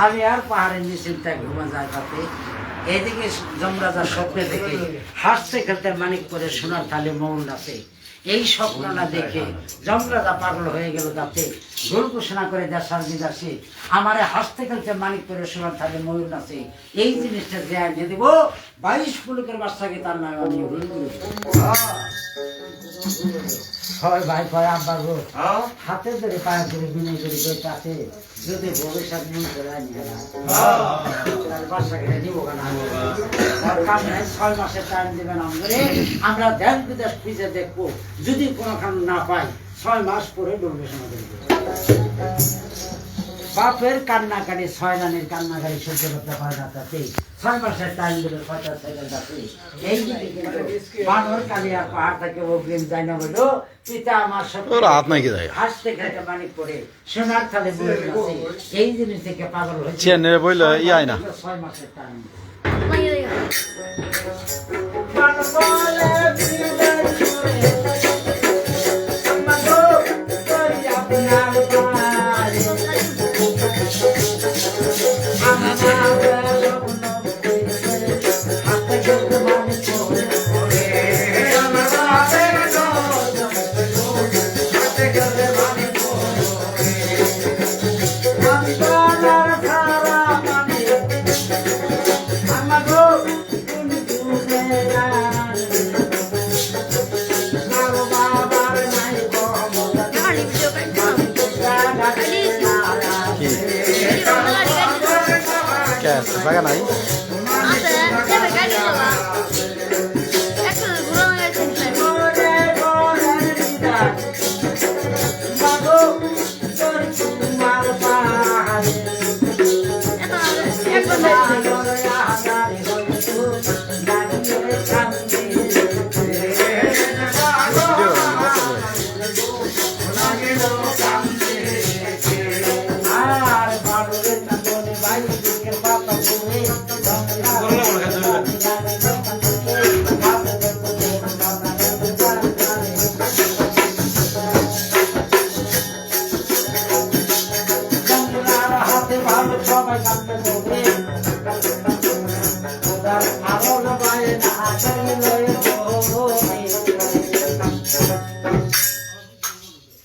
আমি আর পাহাড়ের নিচে ঘুমা যায় তাতে এদিকে যমরাজার স্বপ্নে দেখে হাসতে খেলতে মানিক করে সোনার থালে মৌন আছে। এই স্বপ্নটা দেখে জমরাজা পাগল হয়ে গেল, যাতে গোল ঘোষণা করে দেশার বিদেশে আমারে হাসতে খেলতে মানিক করে সমান থাকে ময়ূর নাচে, এই জিনিসটা যে আনিয়ে দেব 22 পুলকের বাচ্চাকে তার নামে আমি হুল করে হয় ভাই কয় আব্বা গো হাতে ধরে পায়ে ধরে বিনয় করে কইতাছে যদি ভবিষ্যৎ মন করে আনি বাচ্চাকে দিব কেন কাম নাই 6 মাসের টাইম দিবেন আমরা দেশ বিদেশ খুঁজে দেখবো, যদি কোনো কাম না পাই 6 মাস পরে ডোনেশন দেবো। বাপের কান্নাকাটি 6 রানের কান্নাকাটি সহ্য করতে পারে না, তাতে 6 মাসের টাইম দিলে 50 সেকেন্ড যাচ্ছে। এই দিকে কিন্তু বানর কালিয়া পাহাড় থেকে অগ্রিম যায় না বলো পিতা আমার সব হাত নাই কি যায় হাসতে খেতে মানিক পড়ে সোনার থালে বলে আছে, এই জিনিস থেকে পাগল হয়েছে। চেনে বইলে ইয়াই না 6 মাসের টাইম জায়গা নাই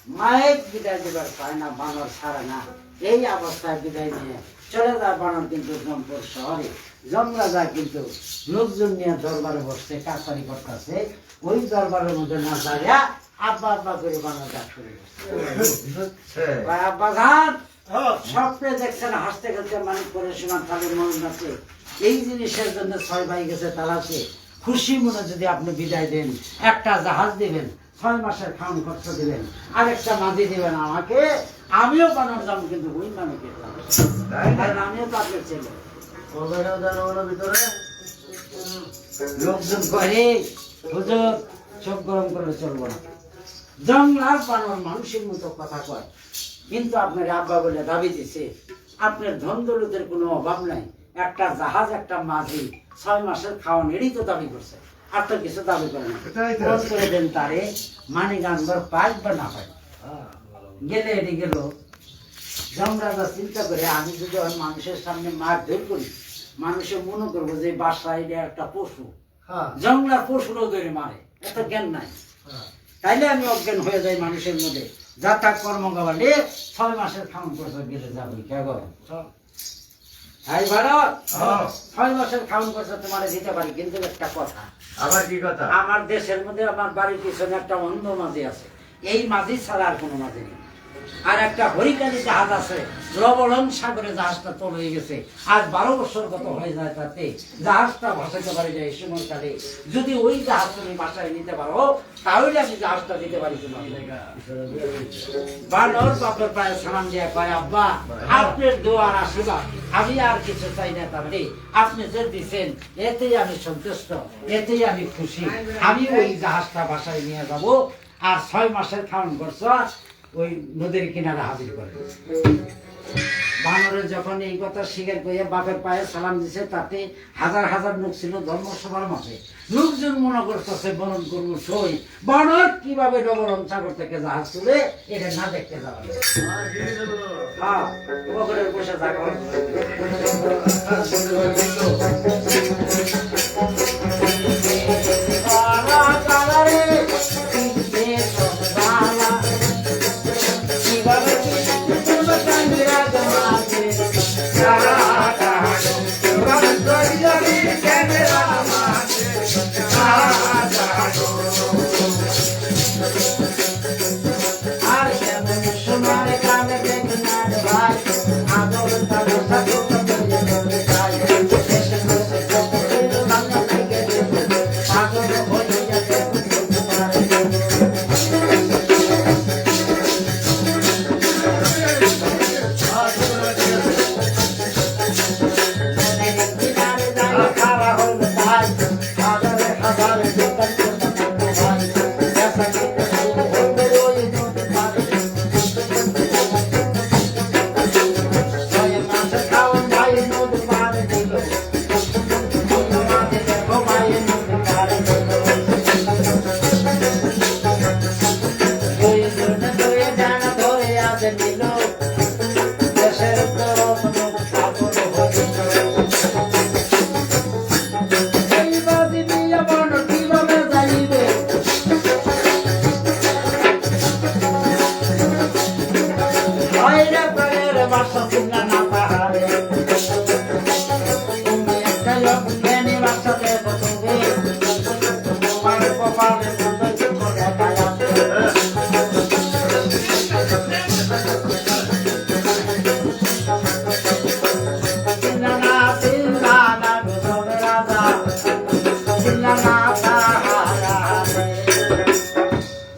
মায়ের বিদায় দেবার পায় না, বানর ছাড়া না, এই অবস্থায় বিদায় নিয়ে চলে যায় বানর কিন্তু জমপুর শহরে। জমরাজা কিন্তু লোকজন নিয়ে দরবারে বসছে, কাছারি করতেছে, ওই দরবারের মধ্যে না যাইয়া আব্বা আব্বা করে বানর ডাক করে আব্বা গান স্বপ্নে দেখছেন হাসতে খেলতে মানিক করে সীমান তাদের মন আছে, এই জিনিসের জন্য 6 ভাই গেছে তালাশে, খুশি মনে যদি আপনি বিদায় দেন, একটা জাহাজ দিবেন, 6 মাসের খাওয়ান খরচ দিবেন, আরেকটা মাঝি দিবেন আমাকে, আমিও বানর যাবো, কিন্তু ওই মানিকের কারণ আমিও তো আপনার ছেলে। ভিতরে লোকজন করে হুজুর চোখ গরম করে চলবো না, জঙ্গলার বানর মানুষের মতো কথা কয়, কিন্তু আপনার আব্বা বলে দাবি দিছে আপনার ধন দৌলতের কোনো অভাব নাই, একটা জাহাজ একটা মাঝি 6 মাসের খাওয়ান এরই তো দাবি করছে, আর তো কিছু দাবি করে না। করে দেন তারে মানি গানবার পাই বা না পাই গেলে এটি গেল। জমরাজা চিন্তা করে আমি যদি মানুষের সামনে মার ধর করি, মানুষের মনে করবো যে বাসা এটা একটা পশু, জঙ্গলার পশুরও ধরে মারে, এত জ্ঞান নাই, তাইলে আমি অজ্ঞান হয়ে যাই মানুষের মধ্যে। যাতা কর্ম গাবালে 6 মাসের খাওয়ান করতে গেলে যাবি কেবল ভাই ভারত 6 মাসের খাওয়ান করতে তোমার দিতে পারি, কিন্তু একটা কথা, আবার কি কথা? আমার দেশের মধ্যে আমার বাড়ির পিছনে একটা অন্ধ মাঝি আছে, এই মাঝি ছাড়া আর কোনো মাঝি নেই। আর একটা হরিকালী জাহাজ আছে, লবণন সাগরে জাহাজটা তলে গেছে, আজ 12 বছর কত হয়ে যায়, তাতে জাহাজটা ভাসাতে পারি যায় এই সময়কালে, যদি ওই জাহাজ তুমি বাসায় নিতে পারো তাহলে আমি জাহাজটা দিতে পারি তোমার। বানর বাপের পায়ে সালাম দিয়ে কয় আব্বা আপনার দোয়ার আশীর্বাদ, আমি আর কিছু চাই না, তাহলে আপনি যে দিচ্ছেন এতেই আমি সন্তুষ্ট, এতেই আমি খুশি, আমি ওই জাহাজটা বাসায় নিয়ে যাব, আর 6 মাসের খাওয়ান খরচ ওই নদীর কিনারে হাজির করে। বানরের যখন এই কথা স্বীকার করে বাপের পায়ে সালাম দিছে, তাতে হাজার হাজার লোক ছিল ধর্মসভার মাঝে, লোকজন মনে করতেছে বরণ করবো সই, বানর কিভাবে ডবরম সাগর থেকে জাহাজ তুলে এটা না দেখতে যাওয়া বসে থাকো।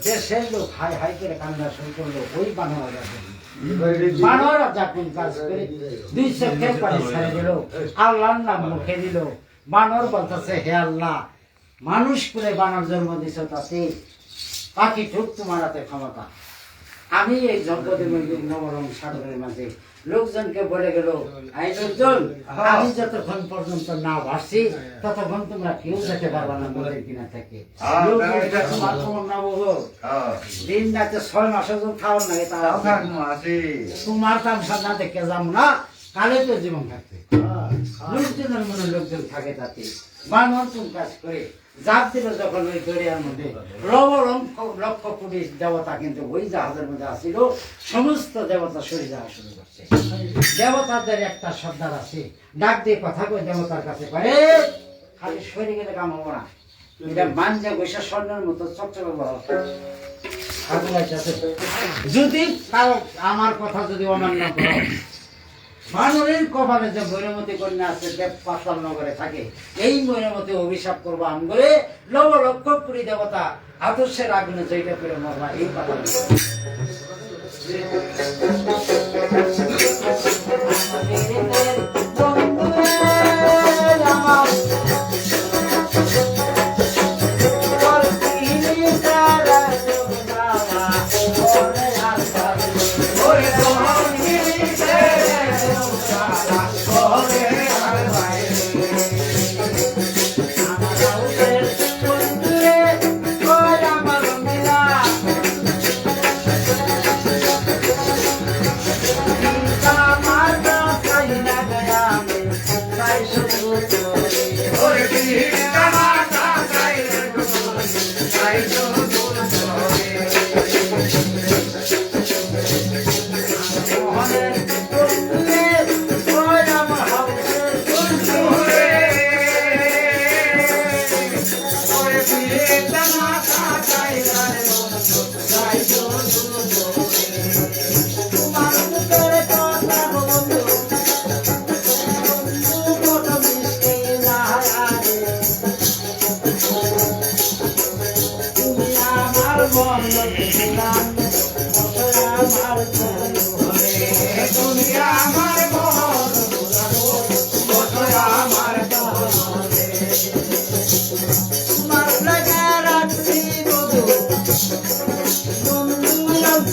দেশের লোক হাই হাই করে কান্না শুরু করলো ওই বানর যখন কাজ করে 2 চোখের পানি ছেড়ে দিল, আল্লাহর নাম মুখে দিল। বানর বলতেছে, হে আল্লাহ, মানুষ করে বানর জন্ম দিছ, তাতে পাখি ঠুক তোমার হাতে ক্ষমতা। আমি এই জগতের মধ্যে নবরং সাগরের মাঝে লোকজনকে বলে গেল, এই লোকজন, আমি যতক্ষণ পর্যন্ত না ভাসছি ততক্ষণ তোমরা কেউ যেতে পারবা না নদীর কিনা থেকে। তোমার তোমার না বলো, দিন রাতে 6 মাস খাওয়ার লাগে, তারা তোমার তামসা না দেখে যাম না, কালে তো জীবন থাকবে। লোকজনের মনে লোকজন থাকে, তাতে বানর কোন কাজ করে জাপ দিল যখন ওই দরিয়ার মধ্যে, লক্ষ কোটি দেবতা কিন্তু ওই জাহাজের মধ্যে আসছিল। সমস্ত দেবতা সরে যাওয়া শুরু করছে। দেবতাদের একটা সর্দার আছে, ডাক দিয়ে কথা কই দেবতার কাছে, পারে খালি সরে গেলে কাম হবো না, এটা মানজা বৈশা স্বর্ণের মতো চকচকে যদি কারো আমার কথা যদি অমান্য করো, বানরের কপালে যে ময়ূরমতি কন্যা আছে, দেব পাতাল নগরে থাকে, এই ময়ূরমতি অভিশাপ করবো আম করে লক্ষ কোটি দেবতা আদর্শের আগুনে জয়টা করে মরবা এই পাতাল।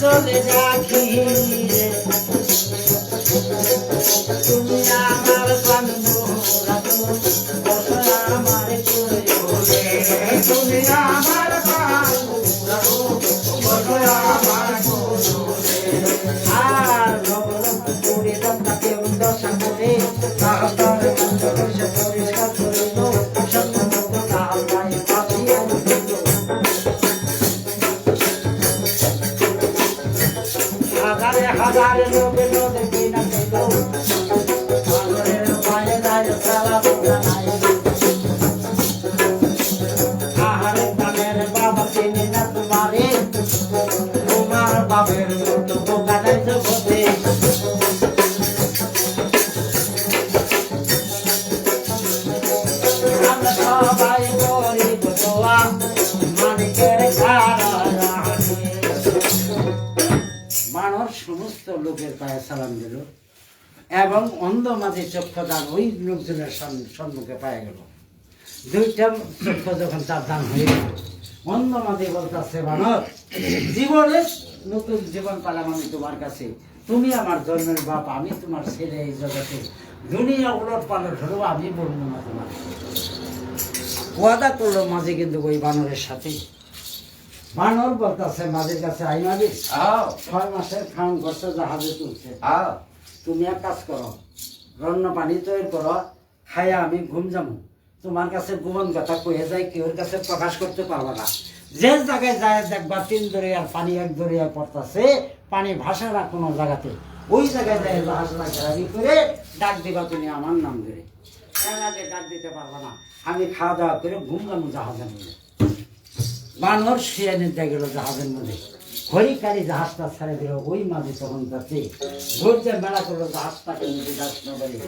চলে রাখি রে তুমি আমার বন্ধু আমার তুমি আমার আর পুরে দত্তাকে দশা করে পরিষ্কার করিল হাজারে লোকে লোকে কিনা পেল সাগরের পায়ে যায় সারা বোঝা নাই আহারে প্রাণের বাবা চিনি না তোমারে তোমার বাবের মতো বোকা নাই জগতে বাবা মানিকের কারাগারে। বানর সমস্ত লোকের পায়ে সালাম দিল এবং অন্ধ মাঝে চক্ষুদান ওই লোকজনের সম্মুখে পায়ে গেল। দুইটা চক্ষু যখন তার দান হয়ে গেল, অন্ধ মাঝে বলতেছে বানর জীবনে নতুন জীবন পেলাম আমি তোমার কাছে, তুমি আমার জন্মের বাপ, আমি তোমার ছেলে, এই জগতে দুনিয়া উলট পালট হলো আমি বলবো না তোমার। ওয়াদা করলো মাঝে কিন্তু ওই বানরের সাথে। বানর বলতেছে মাঝের কাছে আই মাঝে 6 মাসের খাওয়ান করছে জাহাজে তুলছে, তুমি এক কাজ করো, রন্ন পানি তৈরি করো, খাইয়া আমি ঘুম যাবো, তোমার কাছে গোপন কথা কয়ে যায় কেউ কাছে প্রকাশ করতে পারবো না। যে জায়গায় যায় দেখবা 3 দরিয়ার পানি 1 দরিয়া পড়তেছে, পানি ভাসে না কোনো জায়গাতে, ওই জায়গায় যায় জাহাজ ঘেরাবি করে ডাক দিবা তুমি আমার নাম ধরে, এর আগে ডাক দিতে পারবো না, আমি খাওয়া দাওয়া করে ঘুম যাবো জাহাজের মধ্যে। বানর শুয়ে নিতে গেল জাহাজের মধ্যে, হরিকালি জাহাজটা ছেড়ে দিল, ওই মাঝে তখন যাচ্ছে ধৈর্য মেলা করলো, জাহাজটাকে নদী দর্শন করে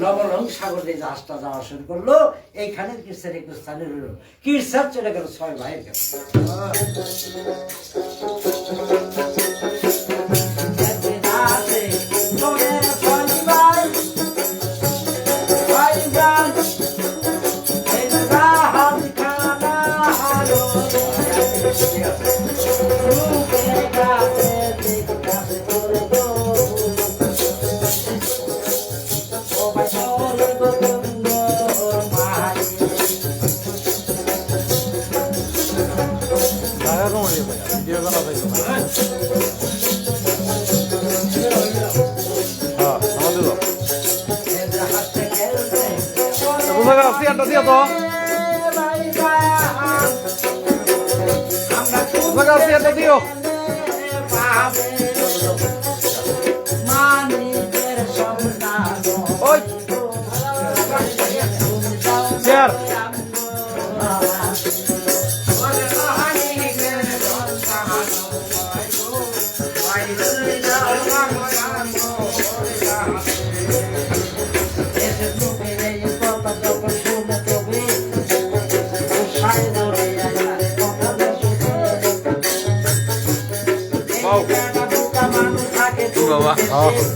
লবলং সাগরে জাহাজটা যাওয়া শুরু করলো। এইখানে কিরসের একটু স্থানে রইল, কিরসার চলে গেল 6 ভাইয়ের কাছে।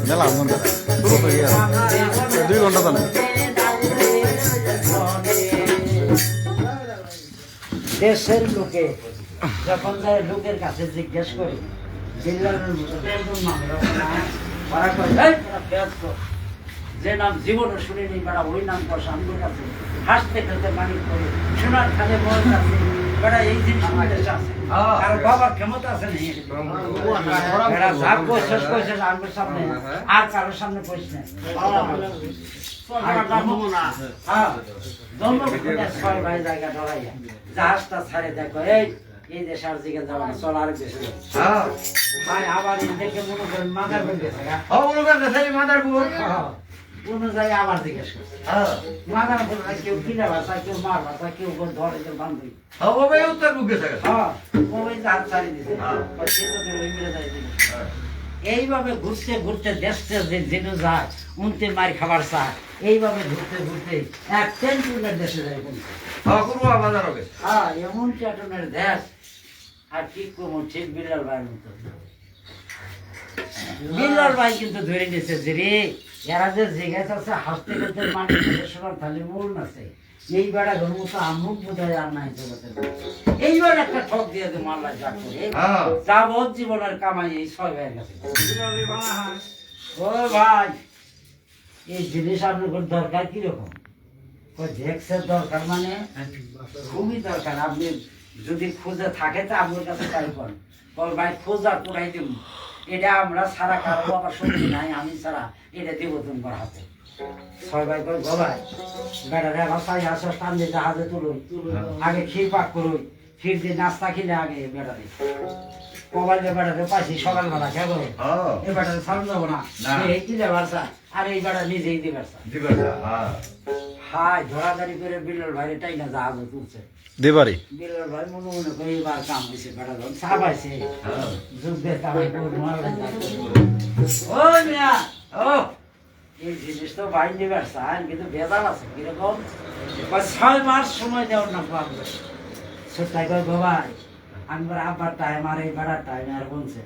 মেলা মন শুরু তো গিয়ে 2 ঘন্টা জানে। দেশের লোকে যখন যায় লোকের কাছে জিজ্ঞেস করে বিল্লালের মতো বেদম নাম ওরা কয় এই তোরা ব্যস্ত, যে নাম জীবনে শুনিনি বেড়া ওই নাম কর সামনের কাছে, হাসতে খেলতে মানিক করে সোনার খালে মন আছে বেড়া, এই জিনিস আমার দেশে আছে আর বাবার ক্ষমতা আছে নেই বেড়া, যা কোশেষ কোশেষ আমার সামনে আর কারোর সামনে কোশ নেই। ছয় ভাই জায়গা ধরাইয়া জাহাজটা ছাড়ে দেখো এই দেশে আর দিকে যাওয়া না, চল আরেক দেশে ভাই আবার দেখে মনে করেন মাদার বোন গেছে মাদার বোন অনুযায়ী আবার জিজ্ঞেস করছে মাদার বোন কেউ কিনা ভাষা, কেউ মার ভাষা, কেউ ধরে কেউ বান্ধবী উত্তর বুক গেছে জাহাজ ছাড়ি দিছে এইভাবে ঘুরতে ঘুরতে দেশে যেন যায় উনতে মার খাবার চায়, এইভাবে ঘুরতে ঘুরতে এক টেন্টুনের দেশে যায় এমন টেন্টুনের দেশ। আর কি করবো ঠিক বিল্লাল ভাইয়ের মতো, বিল্লাল ভাই কিন্তু ধরে নিয়েছে যে রে এরা যে জেগাতে আছে হাসতে খেতে মানুষ খালি মূল আছে, এই বেড়া ঘর মতো আমুক বোধহয় আর নাই জগতের, এইবার একটা ঠক দিয়ে দে মাল্লা যা করে যাবত জীবনের কামাই এই 6 ভাইয়ের কাছে। ও ভাই এই জিনিস আপনার দরকার কিরকম? দেখছে দরকার মানে খুবই দরকার, আপনি যদি খুঁজে থাকে তো আপনার কাছে তাই করেন ভাই খোঁজা পুরাই দিব, এটা আমরা সারা কারো বাবার সঙ্গে নাই, আমি ছাড়া এটা দেবো তোমার হাতে। 6 ভাই করে গলায় বেড়ারে বাসায় আসো টান জাহাজে তুলুই, আগে ক্ষীর পাক করুই, ক্ষীর দিয়ে নাস্তা খেলে আগে বেড়ারে মোবাইলে বেড়ারে পাইছি সকালবেলা খেয়ে বলে এই বেড়ারে সামনে যাবো না, এই কিনে বাড়ছা আর এই বেড়া নিজেই দিবে হাই ধরাধারি করে বিল্লাল ভাই এটাই না জাহাজে তুলছে দেবারি বিল্লাল ভাই মনে মনে করে এবার কাম হয়েছে, বেড়া যখন সাপ আছে যুদ্ধের কামাই করে ও মিয়া ও এই জিনিস তো ভাই নেবে চান কিন্তু বেজাল আছে কিরকম 6 মাস সময় দেওয়ার না পারবে, ছোট্টাই কয় বাবাই আমি বলে আব্বার টাইম আর এই বেড়ার টাইম আর বলছে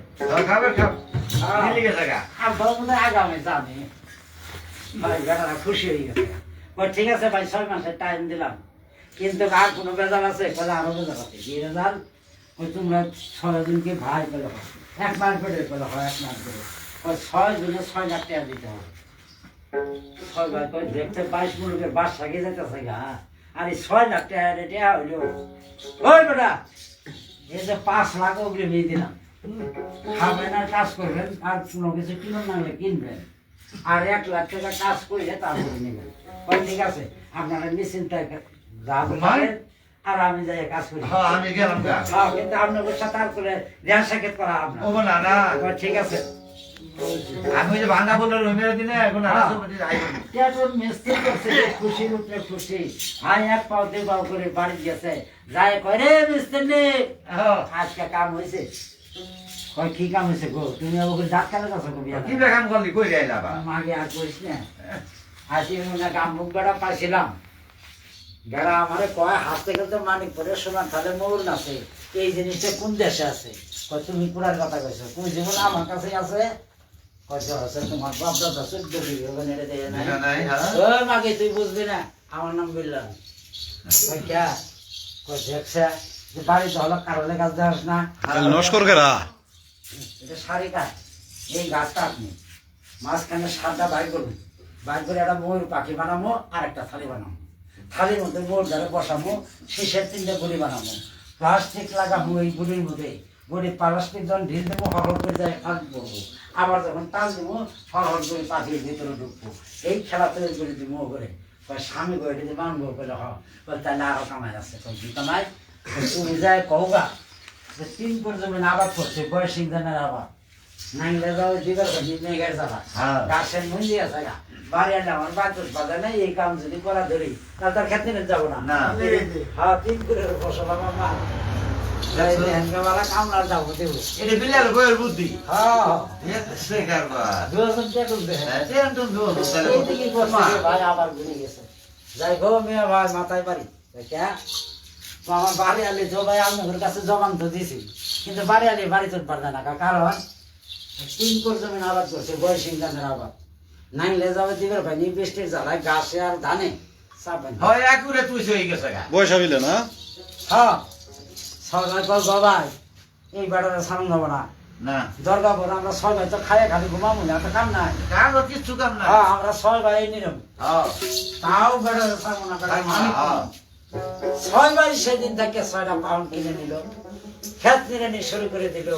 খাবার খাও মিলে গেছে গা আব্বা মনে হয় আগামী জানে ভাই বেটারা খুশি হয়ে গেছে বল ঠিক আছে ভাই 6 মাসের টাইম দিলাম কিন্তু আর কোনো বেজাল আছে বলে আরো বেজাল আছে কি বেজাল ওই তোমরা 6 দিনকে ভাই বলে হয় একবার করে বলে হয় এক মাস করে ওই 6 দিনে 6 লাখ টাকা দিতে হবে 6 ভাই কই দেখতে 22 মুলুকের বাসা গিয়ে যেতেছে গা আর এই 6 লাখ টাকা রেটে হইলো ওই বেটা এই যে 5 লাখ অগ্রিম দিলাম খাবেন আর কাজ করবেন আর কোনো কিছু কিনুন না হলে কিনবেন আর 1 লাখ টাকা কাজ করে তারপরে নেবেন ওই ঠিক আছে আপনারা নিশ্চিন্তায় যাবেন আর আমি যাই কাজ করি হ্যাঁ আমি গেলাম গা হ্যাঁ কিন্তু আপনার সাথে আর করে রেহান সাক্ষাৎ করা আপনার ও না না ঠিক আছে আমি ওই যে ভাঙ্গা বললো রুমের দিনে এখন আর এখন মিস্ত্রি করছে খুশি উঠলে খুশি ভাই এক পাও 2 পাও করে বাড়ি গেছে যাই করে মিস্ত্রি আজকে কাম হয়েছে কয় কি কাম হয়েছে গো তুমি ওকে ডাক্তারের কাছে কবি কি দেখাম করলি কই যাইলা বা মাগে আর করিস না আজকে মনে কাম মুখ বেড়া পাইছিলাম বেড়া আমারে কয় হাসতে খেলতে মানিক পরে সমান তাহলে মৌল আছে এই জিনিসটা কোন দেশে আছে কয় তুমি পুরার কথা কইছো কোন জীবন আমার কাছে আছে কয়তো আছে তোমার বাপ দাদা 14 বিঘা এটা দেয় না নাই হ্যাঁ ও মাগে তুই বুঝবি না আমার নাম বিল্লাল কয় কে কয় দেখছে যে বাড়ি তো হলো কারণে কাজ দেওয়াস না নমস্কার কেরা এটা সারি কাজ এই গাছটা আপনি মাঝখানে সারটা বাইর করবেন বাইর করে একটা ময়ূর পাখি বানাবো আর একটা থালি বানাবো থালির মধ্যে মোট ধরে বসাবো শীষের 3টে গুলি বানাবো প্লাস্টিক লাগাবো এই গুলির মধ্যে গুলি প্লাস্টিক যখন ঢিল দেবো হর করে যায় ফাঁক করবো আবার যখন টাল দেবো হর করে পাখির ভিতরে ঢুকবো এই খেলা তৈরি করে দিব করে স্বামী করে যদি মানবো বলে বলে তাহলে আরো কামাই আছে কি কামাই তুমি যায় কৌগা 3 করে জমি আবাদ করছে বয়স সিংদানের আবাদ নাইলে যাও দিবার নেগার যাবা গাছের মন্দির আছে গা বাড়ি আনলে আমার বাচ্চা বাজার নাই এই কাম যদি করা ধরি তাহলে তার খেতে যাবো না হ্যাঁ 3 করে ফসল আমার মা হ্যাঙ্গাওয়ালা কামলা যাবো দেবো এটা বিলাল বইয়ের বুদ্ধি হ্যাঁ শেখার বা দুজন দেখুন টেনশন দো এইদিকে ভাই আবার ঘুরে গেছে যাই গো মেয়ে ভাই মাথায় বাড়ি কে আমার বাড়ি আলি তো ভাই আপনাদের কাছে জবান তো দিছি কিন্তু বাড়ি আলি বাড়ি তো পারবে না কারণ 3 করে জমিন আবাদ করছে বয়স ইংল্যান্ডের আবাদ নাইলে যাবে দিবের ভাই নি বৃষ্টির জ্বালায় গাছে আর ধানে চাপেন হয় একুরে তুই হয়ে গেছে গা বয়স হইলে না হ্যাঁ সবাই কল বাবাই এই বেড়াটা সামনে যাবো না না দরগা পর আমরা সবাই তো খাইয়ে খালি ঘুমাবো না একটা কাম নাই কারো কিছু কাম না হ্যাঁ আমরা সবাই নিরম হ্যাঁ তাও বেড়াটা সামনে না বেড়া হ্যাঁ সবাই সেদিন থেকে 6টা পাউন্ড কিনে নিল খেত নিরানি শুরু করে দিল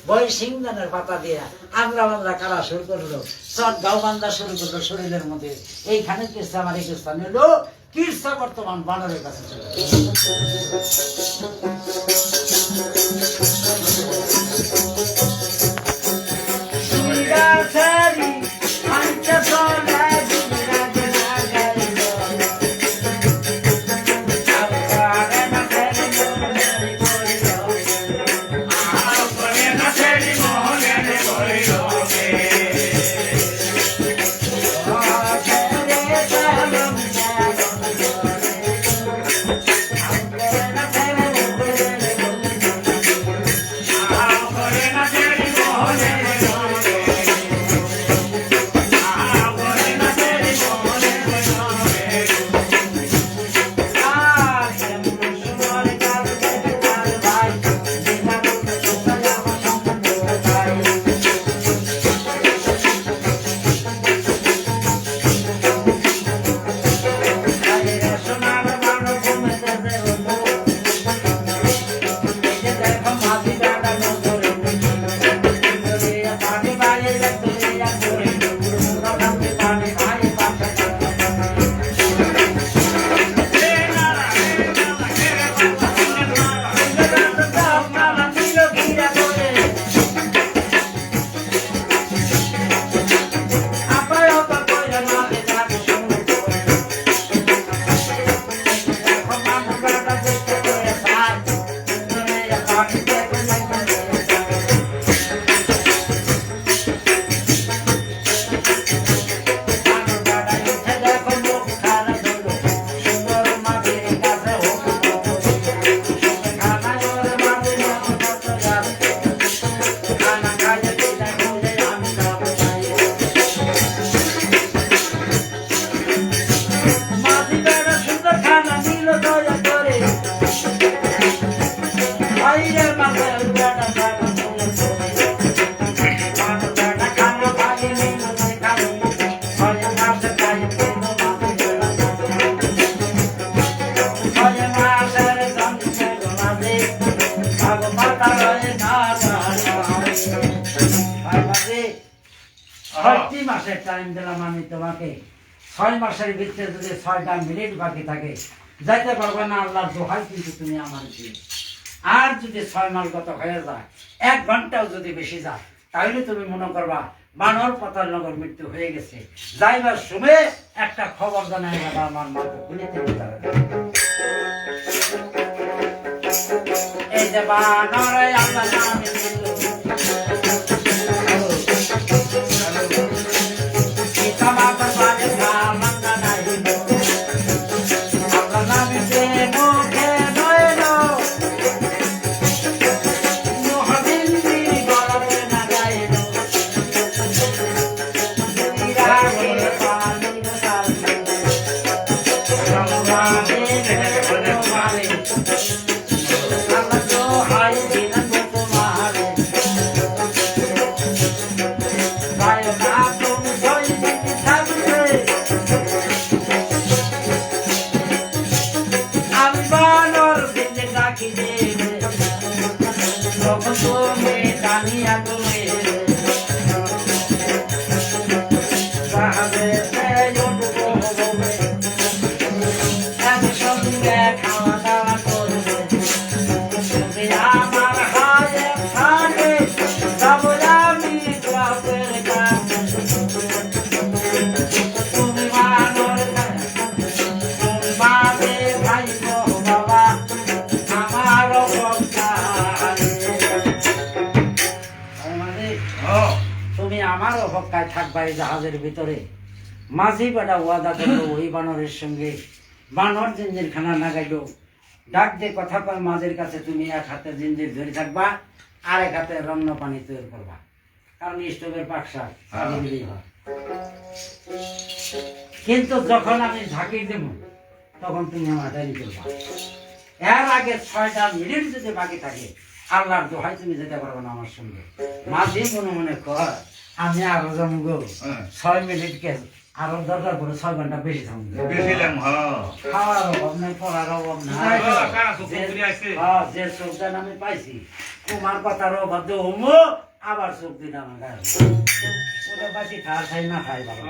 বই সিংদানের পাতা দিয়ে আংলা বাংলা কারা শুরু করলো চট গাও বান্ধা শুরু করলো শরীরের মধ্যে এইখানে কিস্তা আমার এই কিস্তা নিল কিস্তা বর্তমান বানরের কাছে চলে টাইম দিল ছয় মাসের জন্মের মাঝে ভাগবতা রয়ে না ছয়টি মাসের টাইম দিলাম আমি তোমাকে 6 মাসের ভিতরে যদি 6টা মিনিট বাকি থাকে যাইতে পারবে না আল্লাহর দোহাই কিন্তু তুমি আমার দিন আর যদি 6 মাস গত হয়ে যায় 1 ঘন্টাও যদি বেশি যায় তাহলে তুমি মনে করবা বানর পাতাল নগর মৃত্যু হয়ে গেছে যাইবার সময় একটা খবর জানাই বাবা আমার মা খুলিতে এই যে বানরে আল্লাহ নামে আমার অপেক্ষায় থাকবা এই জাহাজের ভিতরে মাঝি বেটা ওয়াদা করলো ওই বানরের সঙ্গে বানর জিঞ্জির খানা লাগাইলো ডাক দিয়ে কথা কয় মাঝির কাছে তুমি 1 হাতে জিঞ্জির ধরে থাকবা আর 1 হাতে রন্ন পানি তৈরি করবা কারণ স্টোভের পাকশাক হয় কিন্তু যখন আমি ঝাঁকি দেব তখন তুমি আমার ডাইরি করবা এর আগে 6টা মিনিট যদি বাকি থাকে আল্লাহর দোহাই তুমি যেতে পারবে না আমার সঙ্গে মাঝি মনে মনে কয় আমি আরো জমগো 6 মিনিট কে আরো দরকার পড়ে 6 ঘন্টা বেশি থাকবো খাওয়ার অভাব নাই পড়ার অভাব নাই যে চোখদান আমি পাইছি তোমার কথার অভাব দিয়ে হোমো আবার চোখ দিন আমার গায়ে ওটা বাকি খাই না খাই বাবা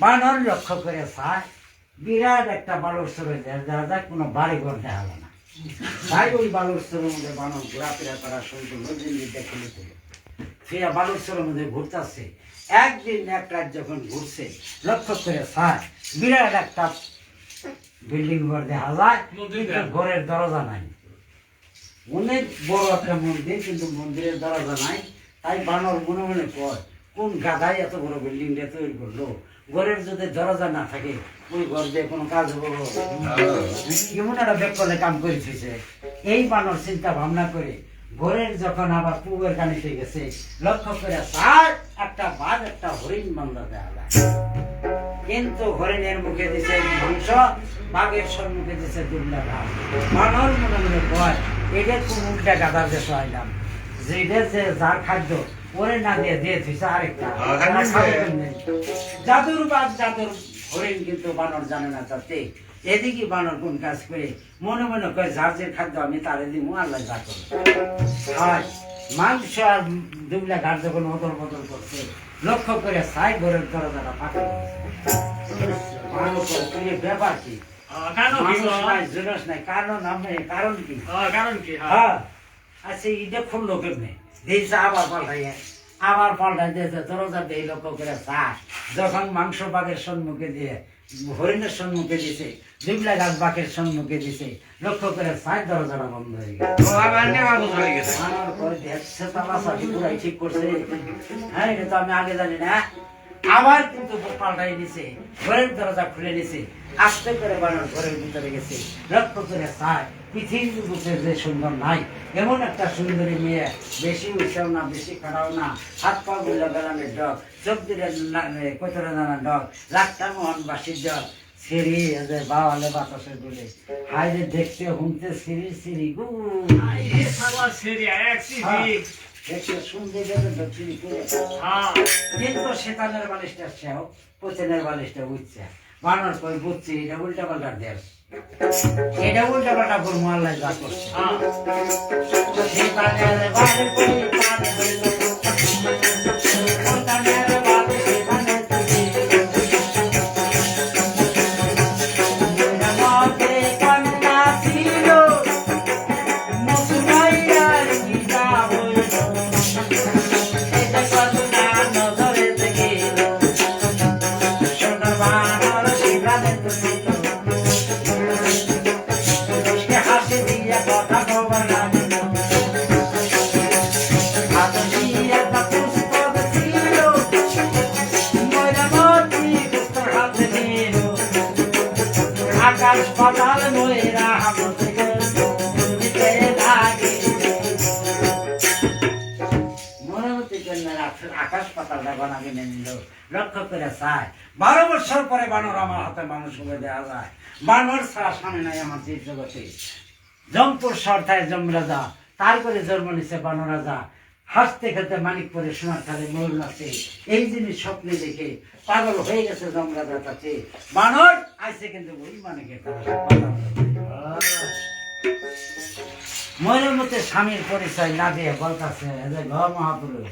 বানর লক্ষ্য করে চায় বিরাট একটা বালুর স্তরে দেখা যায় কোনো বাড়ি ঘর দেখা না তাই ওই বালুর স্তরের মধ্যে বানর ঘোরাফেরা করা শুরু করলো জিন্দি দেখে নিতে ফিরা বালুর স্তরের মধ্যে ঘুরতেছে একদিন এক রাত যখন ঘুরছে লক্ষ্য করে স্যার বিরাট একটা বিল্ডিং ঘর দেখা যায়, কিন্তু ঘরের দরজা নাই। অনেক বড় একটা মন্দির, কিন্তু মন্দিরের দরজা নাই। তাই বানর মনে মনে কয়, কোন গাধাই এত বড় বিল্ডিংটা তৈরি করলো, ঘরের যদি দরজা না থাকে ওই ঘর দিয়ে কোনো কাজ হবো? কেমন একটা বেকলে কাম করেছে। এই বানর চিন্তা ভাবনা করে ঘরের যখন আবার পূবের কানিতে গেছে, লক্ষ্য করে স্যার একটা বাঘ একটা হরিণ বান্ধা দেওয়া যায়। কিন্তু হরিণের মুখে দিছে মাংস, বাঘের সম্মুখে দিছে দুর্লা ঘাস। বানর মনে মনে কয়, এটা কোন উল্টা গাধার দেশ আইলাম, যেটা যে যার খাদ্য ওরে না দিয়ে দিয়ে দিছে আরেকটা। জাদুর বাঘ জাদুর হরিণ, কিন্তু বানর জানে না তাতে। এদিকে বানর কোন কাজ করে মনে মনে করে, যার যে খাদ্য আমি তারে দিব, আল্লাহ যা করবে। হয় মাংস আর দুবলা ঘাট যখন অদল বদল করছে, লক্ষ্য করে সাই ঘরের দরজাটা ফাঁকা ব্যাপার কি? জুলস নাই, কারণ কারণ কি? হ্যাঁ, আচ্ছা এটা খুললো কেমনে? দিয়েছে আবার পাল্টাই দিয়েছে দরজা দিয়ে, লক্ষ্য করে চাষ যখন মাংস বাঘের সম্মুখে দিয়ে, হরিণের সম্মুখে দিছে, দুবলা গাছ বাঘের সম্মুখে দিছে, লক্ষ্য করে সাইড দরজাটা বন্ধ হয়ে গেছে। ঠিক করছে, হ্যাঁ এটা তো আমি আগে জানি না। আবার কিন্তু পাল্টাই দিছে, ঘরের দরজা খুলে নিছে, আস্তে করে বানর ঘরের ভিতরে গেছে, লক্ষ্য করে চায় পৃথিবীর বুঝে যে সুন্দর নাই, এমন একটা সুন্দরী মেয়ে, বেশি উৎসাহ না বেশি খারাও না, হাত পা গুলো বেলানের ডগ, চোখ দিলে কোতরে দানা ডগ, লাখটা মোহন বাসির ডগ, সিঁড়ি বাওয়ালে বাতাসে গুলে, হাইরে দেখতে হুমতে সিঁড়ি সিঁড়ি গু দেখতে শুনতে গেলে দক্ষিণী করে। কিন্তু শেতানের বালিশটা সেও পচনের বালিশটা বুঝছে। বানর কই বুঝছি এটা উল্টা পাল্টা দেশ, এটা উল্টা পাল্টা করবো, আল্লাহ যা করছে। আকাশ পাতালটা বানাবে নিল, লক্ষ্য করে চায় 12 বছর পরে বানর আমার হাতে মানুষ হয়ে দেওয়া যায়। বানর ছাড়া সামনে নাই আমার জীব জগতে। জমপুর সর্দায় যমরাজা, তারপরে জন্ম নিছে বানর রাজা, হাসতে খেতে মানিকপুরে সোনার খালে ময়ূর নাচে। এই জিনিস স্বপ্নে দেখে পাগল হয়ে গেছে যমরাজার কাছে। বানর আইসে কিন্তু ওই মানিকের ময়ূরের মধ্যে স্বামীর পরিচয় না দিয়ে বলতেছে যে ঘর মহাপুরুষ,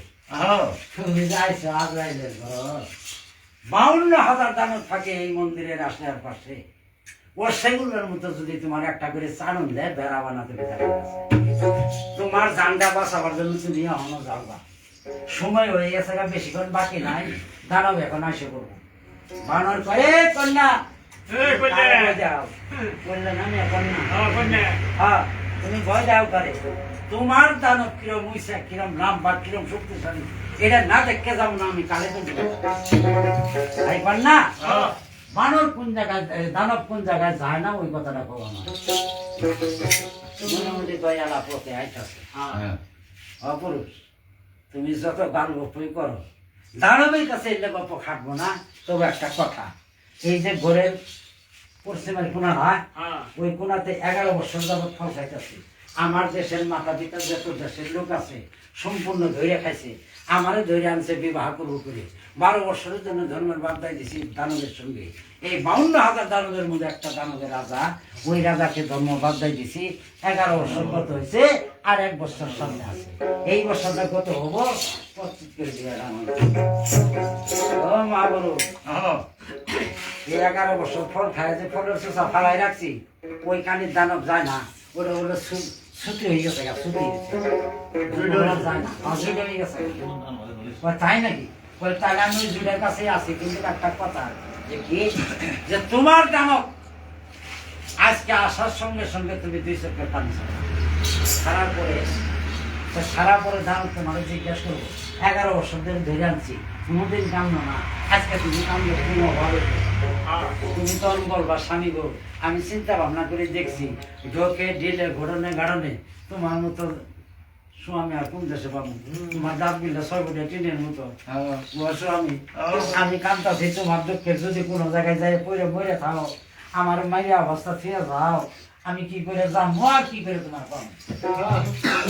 তুমি যাইছো আজরাইলের ঘর। 52,000 দানব থাকে এই মন্দিরের আশার পাশে। ও সেগুলোর মতো যদি তোমার একটা করে চারণ দেয়, বেড়া বানাতে তোমার জানটা বাঁচাবার জন্য তুমি এখনো যাওয়া। সময় হয়ে গেছে, বেশিক্ষণ বাকি নাই, দানব এখন আসে করবো। বানর করে কন্যা হ্যাঁ তুমি ভয় দাও করে, তোমার দানব কিরম উইসা কিরম লম্বা কিরম শক্তিশালী, এটা না দেখতে যাবো না আমি কালে তো না। বানর কোন জায়গায়, দানব কোন জায়গায় যায় না, ওই কথাটা কব না। মোটামুটি দয়ালা পথে আইতাছে। অপুরুষ তুমি যত গান গল্পই করো, দানবের কাছে এলে গল্প খাটবো না। তবে একটা কথা, এই যে ঘরের পশ্চিমের কোনা হয়, ওই কোনাতে 11 বছর যাবৎ ফল খাইতেছে। আমার দেশের মাতা পিতা যত দেশের লোক আছে সম্পূর্ণ ধৈর্য খাইছে, আমারও ধৈর্য আনছে বিবাহ করবো করে। 12 বছরের জন্য ধর্মের বাগদাই দিছি দানবের সঙ্গে। এই 52,000 দানবের মধ্যে একটা দানবের রাজা, ওই রাজাকে ধর্ম বাগদাই দিছি। 11 বছর কত হয়েছে, আর 1 বছর সামনে আছে। এই বছরটা কত হবো, প্রস্তুত করে দিয়ে ও মা বলো। এই 11 বছর ফল খায়, যে ফলের চোষা ফালাই রাখছি, ওই কানির দানব যায় না, ওটা হলো ছুটি হয়ে গেছে, ছুটি যায় না, হয়ে গেছে। তাই নাকি বলে তাহলে আমি জুড়ের কাছে আছি, কিন্তু একটা কথা যে কি যে তোমার দানব আজকে আসার সঙ্গে সঙ্গে তুমি 2 চোখের পানি সারার পরে সারা পরে দানব তোমার জিজ্ঞাসা করবো 11 বছর ধরে ধরে আনছি কোনোদিন কামলো না, আজকে তুমি কামলে কোনোভাবে তুমি তো বলবা স্বামী গো আমি চিন্তা ভাবনা করে দেখছি ঢোকে ঢিলে ঘটনে গাড়নে তোমার মতো স্বামী আর কোন দেশে পাবো, তোমার দাঁত বিলটা 6 ফুটের টিনের মতো স্বামী, আমি কান্তাছি তোমার দুঃখের যদি কোনো জায়গায় যাই পড়ে মরে থাও আমার মাইয়া অবস্থা ফিরে যাও, আমি কি করে যাবো আর কি করে তোমার পাবো।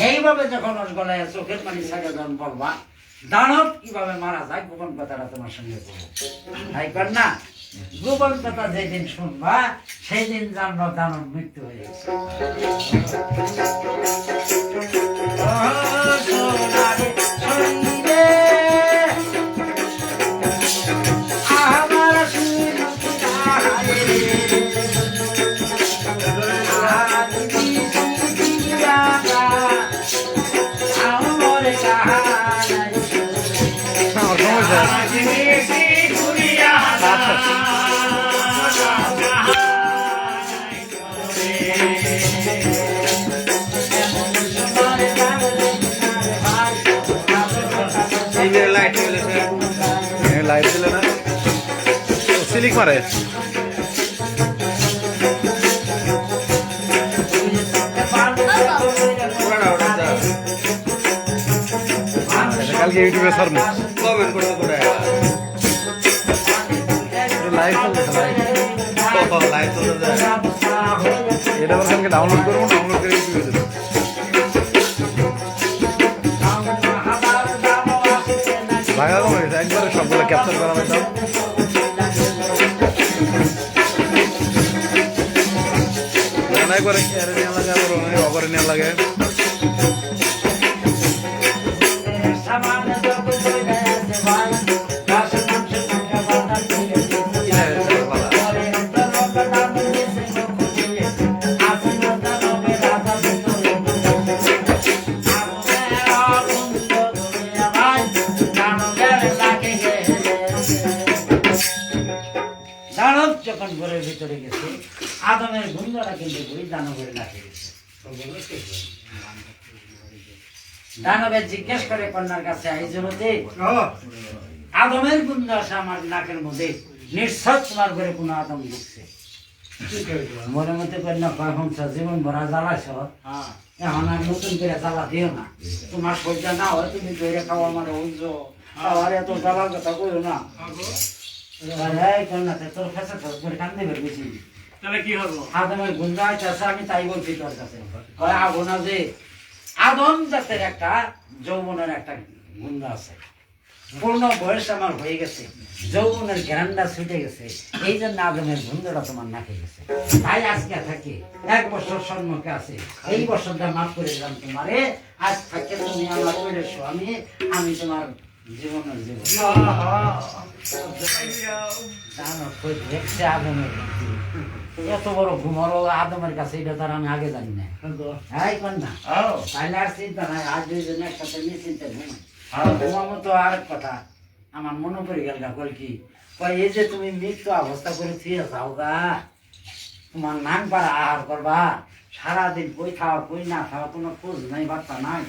এইভাবে যখন ওর গলায় চোখের পানি ছাড়া যখন বলবা দানব কিভাবে মারা যায় গোপন কথাটা তোমার সঙ্গে বলবো, তাই কর না গোপন কথা যেদিন শুনবা সেই দিন জানবো দানব মৃত্যু হয়ে গেছে। লাইট দিলে না সিলিক মারে কালকে ইউটিউবে সার কমেন্ট করে করে লাইভ চলতে এটা কালকে ডাউনলোড করবো, ডাউনলোড করে ইউটিউবে দেবো। ভাগা কমে গেছে একবারে সবগুলো ক্যাপচার করা হয়েছে। একবারে নেওয়া লাগে, আবার অনেক অগরে নেওয়া লাগে। দানব যখন ঘরের ভিতরে গেছে আদমের গুন্ডারা কিন্তু ঘুরি দানবের নাকে গেছে। দানবের জিজ্ঞেস করে কন্যার কাছে আইজনতে আদমের গুন্ড আসে আমার নাকের মধ্যে, নিশ্চয় তোমার ঘরে কোনো আদম ঢুকছে। মনে মধ্যে কন্যা কখন জীবন ভরা জ্বালাইছ, এখন আর নতুন করে জ্বালা দিও না, তোমার সহ্য না হয় তুমি ধরে খাওয়া মানে উজ্জ খাওয়ার এত জ্বালার কথা কইও না। আদমের গুন্ডা আছে, আমি তাই বলছি তোর কাছে আবো না যে আদম জাতের একটা যৌবনের একটা গুন্ডা আছে, পূর্ণ বয়স আমার হয়ে গেছে, যৌবনের গ্যারান্ডা ছুটে গেছে, এই জন্য আদমের গুন্ডাটা তোমার নাকে গেছে। তাই আজকে থাকে 1 বছর সম্মুখে আছে, এই বছরটা মাফ করে দিলাম তোমারে, আজ থাকে তুমি আমার করে স্বামী, আমি তোমার জীবনের জীবন। দেখছে আদমের এত বড় ঘুমারো আদমের কাছে, এটা তার আমি আগে জানি না। হ্যাঁ কন্যা তাইলে আর চিন্তা নাই, আজ 2 জন একসাথে নিশ্চিন্তে ঘুমাই। ঘুমাবো তো আরেক কথা আমার মনে পড়ে গেল না, কল কি কয় এই যে তুমি মৃত্যু অবস্থা করে থুয়ে যাও গা, তোমার নাক পাড়া আহার করবা, সারাদিন কই খাওয়া কই না খাওয়া কোনো খোঁজ নাই বার্তা নাই,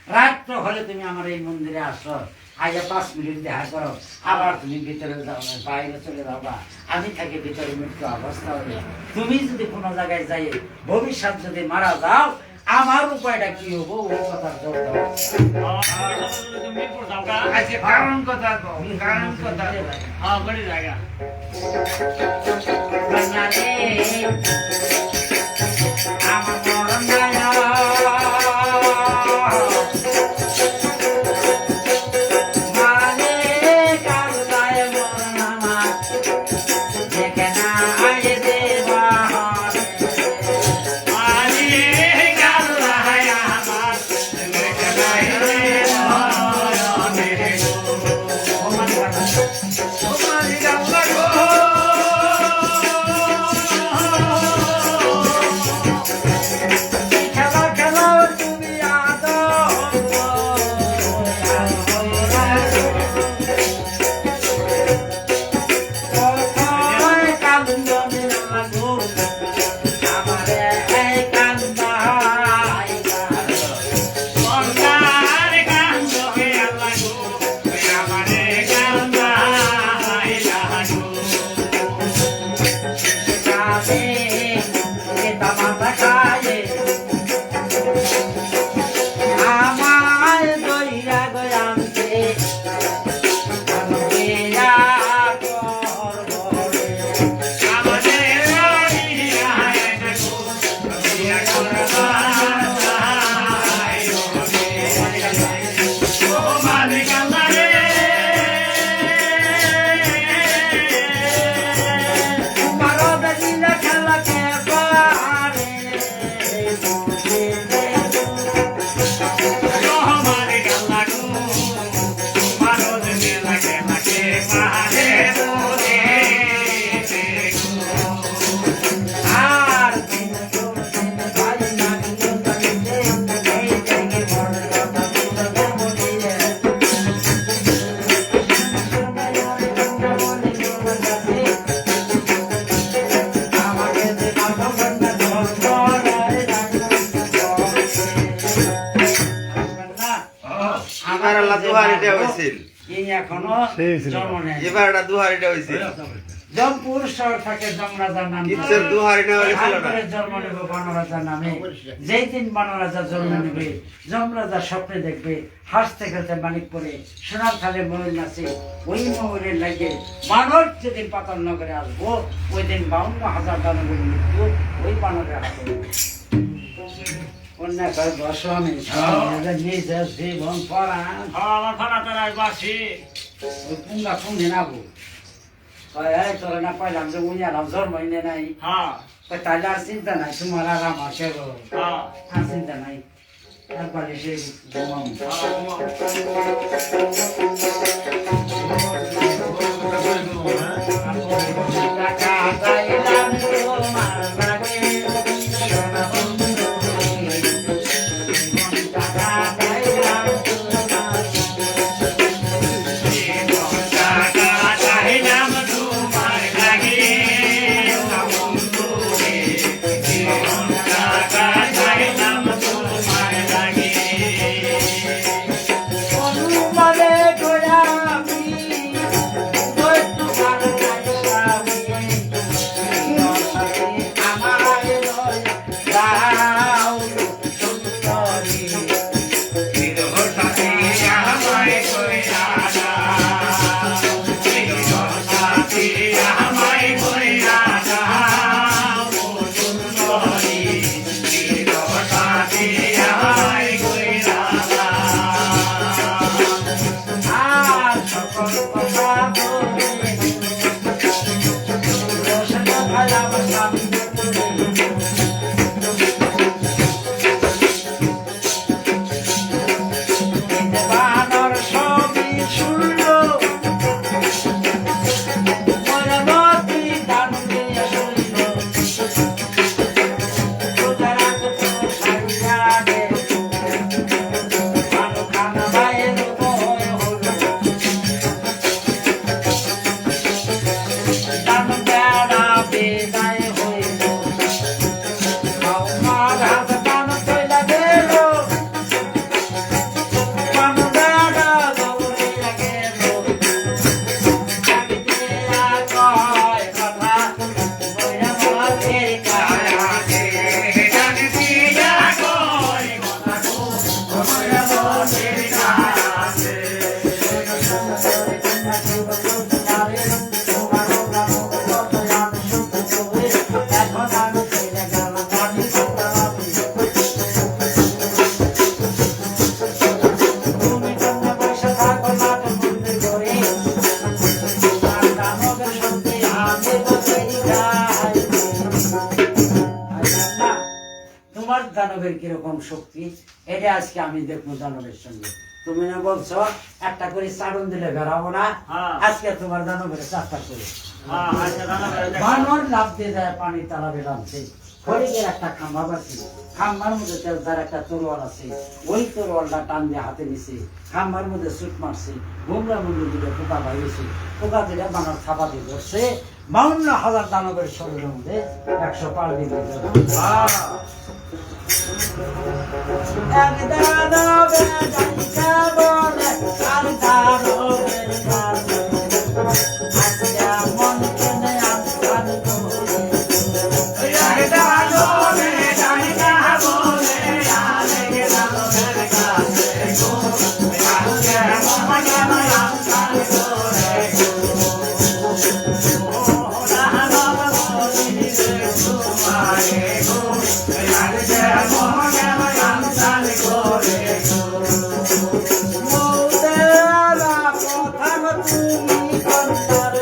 রাত্র হলে তুমি আমার এই মন্দিরে আসো, আগে 5 মিনিট দেখা করো, আবার তুমি ভিতরে যাও, বাইরে চলে যাবা, আমি থাকি ভিতরে মৃত্যু অবস্থা হলে, তুমি যদি কোনো জায়গায় যাই ভবিষ্যৎ যদি মারা যাও আমার উপায়টা কি হবো ও কথার জোর দাও। আচ্ছা কারণ কথা কও, কারণ কথা হ্যাঁ বড় জায়গা আমার মরণ জায়গা এটা হয়েছিল এই এখনো সেই হয়েছিল। জন্ম নেয় এবার এটা দুহারিটা হয়েছিল জমপুর শহর থেকে যমরাজার নাম ইচ্ছের দুহারি না হলে ছিল না তারপরে জন্ম নেবে বনরাজার নামে। যেই দিন বনরাজা জন্ম নেবে যমরাজা স্বপ্নে দেখবে হাসতে খেলতে মানিকপুরে সোনার খালে ময়ূর নাচে, ওই ময়ূরের লাগে বানর যেদিন পাতাল নগরে আসবো ওই দিন 52,000 দানবের মৃত্যু ওই বানরের হাতে হবে। কন্যা কয় গোস্বামী নিজের জীবন পরাণ আমার ফানা তারাই বাসি ওই পুঙ্গা পুঙ্গি নাবো তোরা না পাইলাম যে উনি আলাম জন্ম এনে নাই হ্যাঁ তাহলে আর চিন্তা নাই তোমার আর আমার সেগো হ্যাঁ আর চিন্তা নাই তারপরে সে ঘুমাম টাকা চাইলাম তোমার লাগে সোনা বন্ধু টাকা চাইলাম তোমার টাকা চাইলাম তোমার লাগে বন্ধু রে টাকা চাইলাম তোমার লাগে অনুমানে গোলামি ওই তোমার কাছামি আমার লয় দাও সুন্দরী বিরহ সাথী আমায় কইরা দাও বিরহ সাথী আমায় কইরা দাও সুন্দরী বিরহ সাথী আমায় কইরা দাও আর সকল কথা বলে রসনা ভালোবাসা বানর সবই শুনলো মরমতি দান দিয়া শুনলো সুতরাং তো সারিয়া দে ভালো খানা বাইর বয় হলো দান বেড়া বেদায় হইল আমার হাত দান কইলা গেল দান বেড়া দৌড়িয়া গেল জাগিয়া কয় কথা বইরা মাঝের কায়া তোমার দানবের কিরকম শক্তি এটা আজকে আমি দেখবো দানবের সঙ্গে। তুমি না বলছো একটা করে চারণ দিলে বেড়াবো না, হ্যাঁ। আজকে তোমার দানবের চারটা করে হ্যাঁ আচ্ছা দাদা বানর লাভ দিয়ে যায় পানি তালাবে নামছে। হরিণের একটা খাম্বা বাড়ছে, খাম্বার মধ্যে তার একটা তরোয়াল আছে, ওই তরোয়ালটা টান দিয়ে হাতে নিছে, খাম্বার মধ্যে সুট মারছে, গোমরার মধ্যে দুটো পোকা বাইরেছে, পোকা যেটা বানর থাপা দিয়ে ধরছে। 52,000 দানবের শরীরের মধ্যে 100 পার দিয়ে এক দানবে যাইতে বলে আর দানবের কাছে আজকে মন কেনে আমসান করে মৌদেরা কথা তুমি কন্যার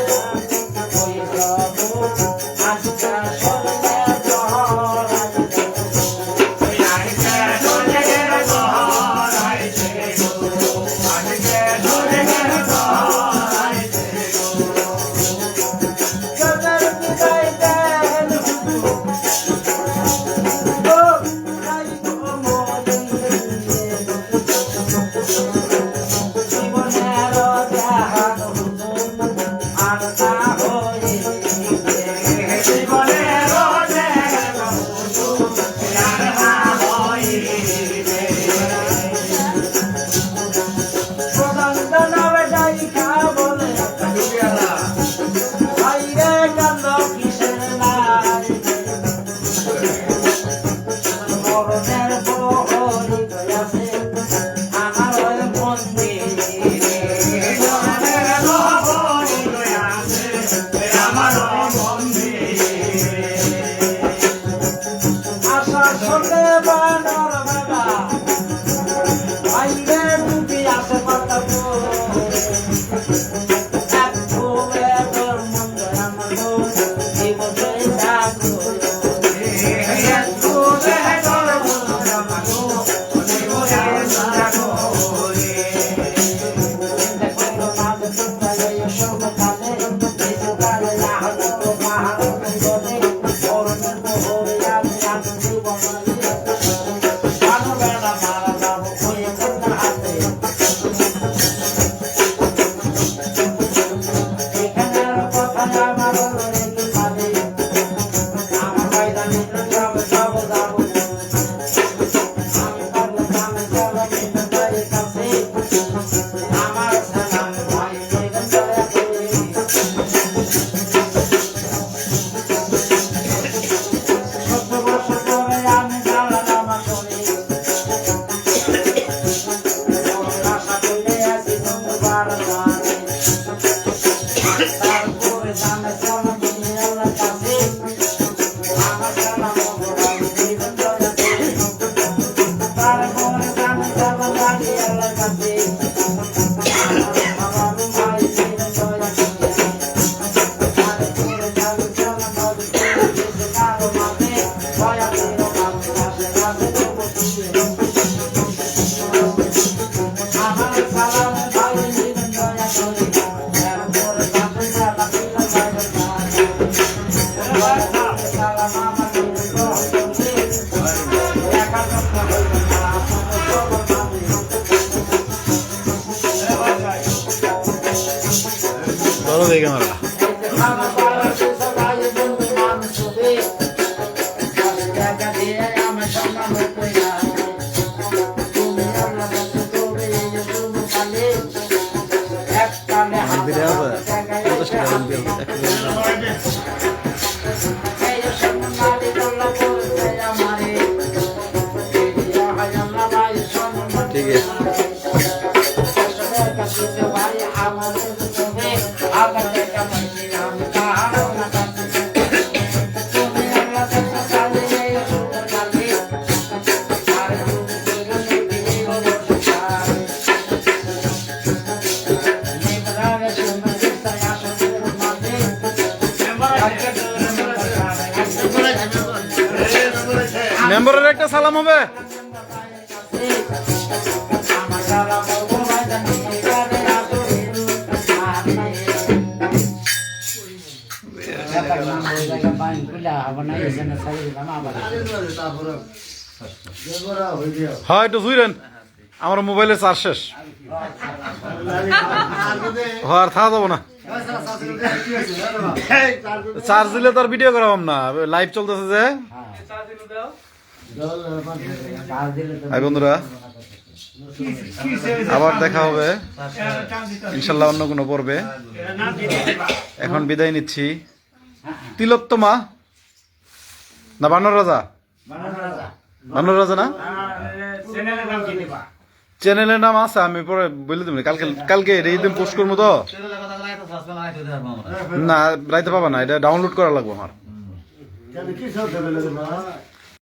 ধরো দেখে ক্যামেরা ভিডিও আছে 50 টাকা দাম দিয়ে ঠিক আছে মেম্বারের একটা সালাম হবে হয় একটু শুইলেন আমার মোবাইলের চার্জ শেষ আর থাকা যাবো না চার্জ দিলে তো আর ভিডিও করাবাম না লাইভ চলতেছে যে হাই বন্ধুরা আবার দেখা হবে ইনশাল্লাহ অন্য কোনো পর্বে এখন বিদায় নিচ্ছি তিলোত্তমা না বানর রাজা বানর রাজা না চ্যানেলের নাম আছে আমি পরে বলে দেবো কালকে এই দিন পোস্ট করবো তো না রাইতে পাবা না এটা ডাউনলোড করা লাগবে আমার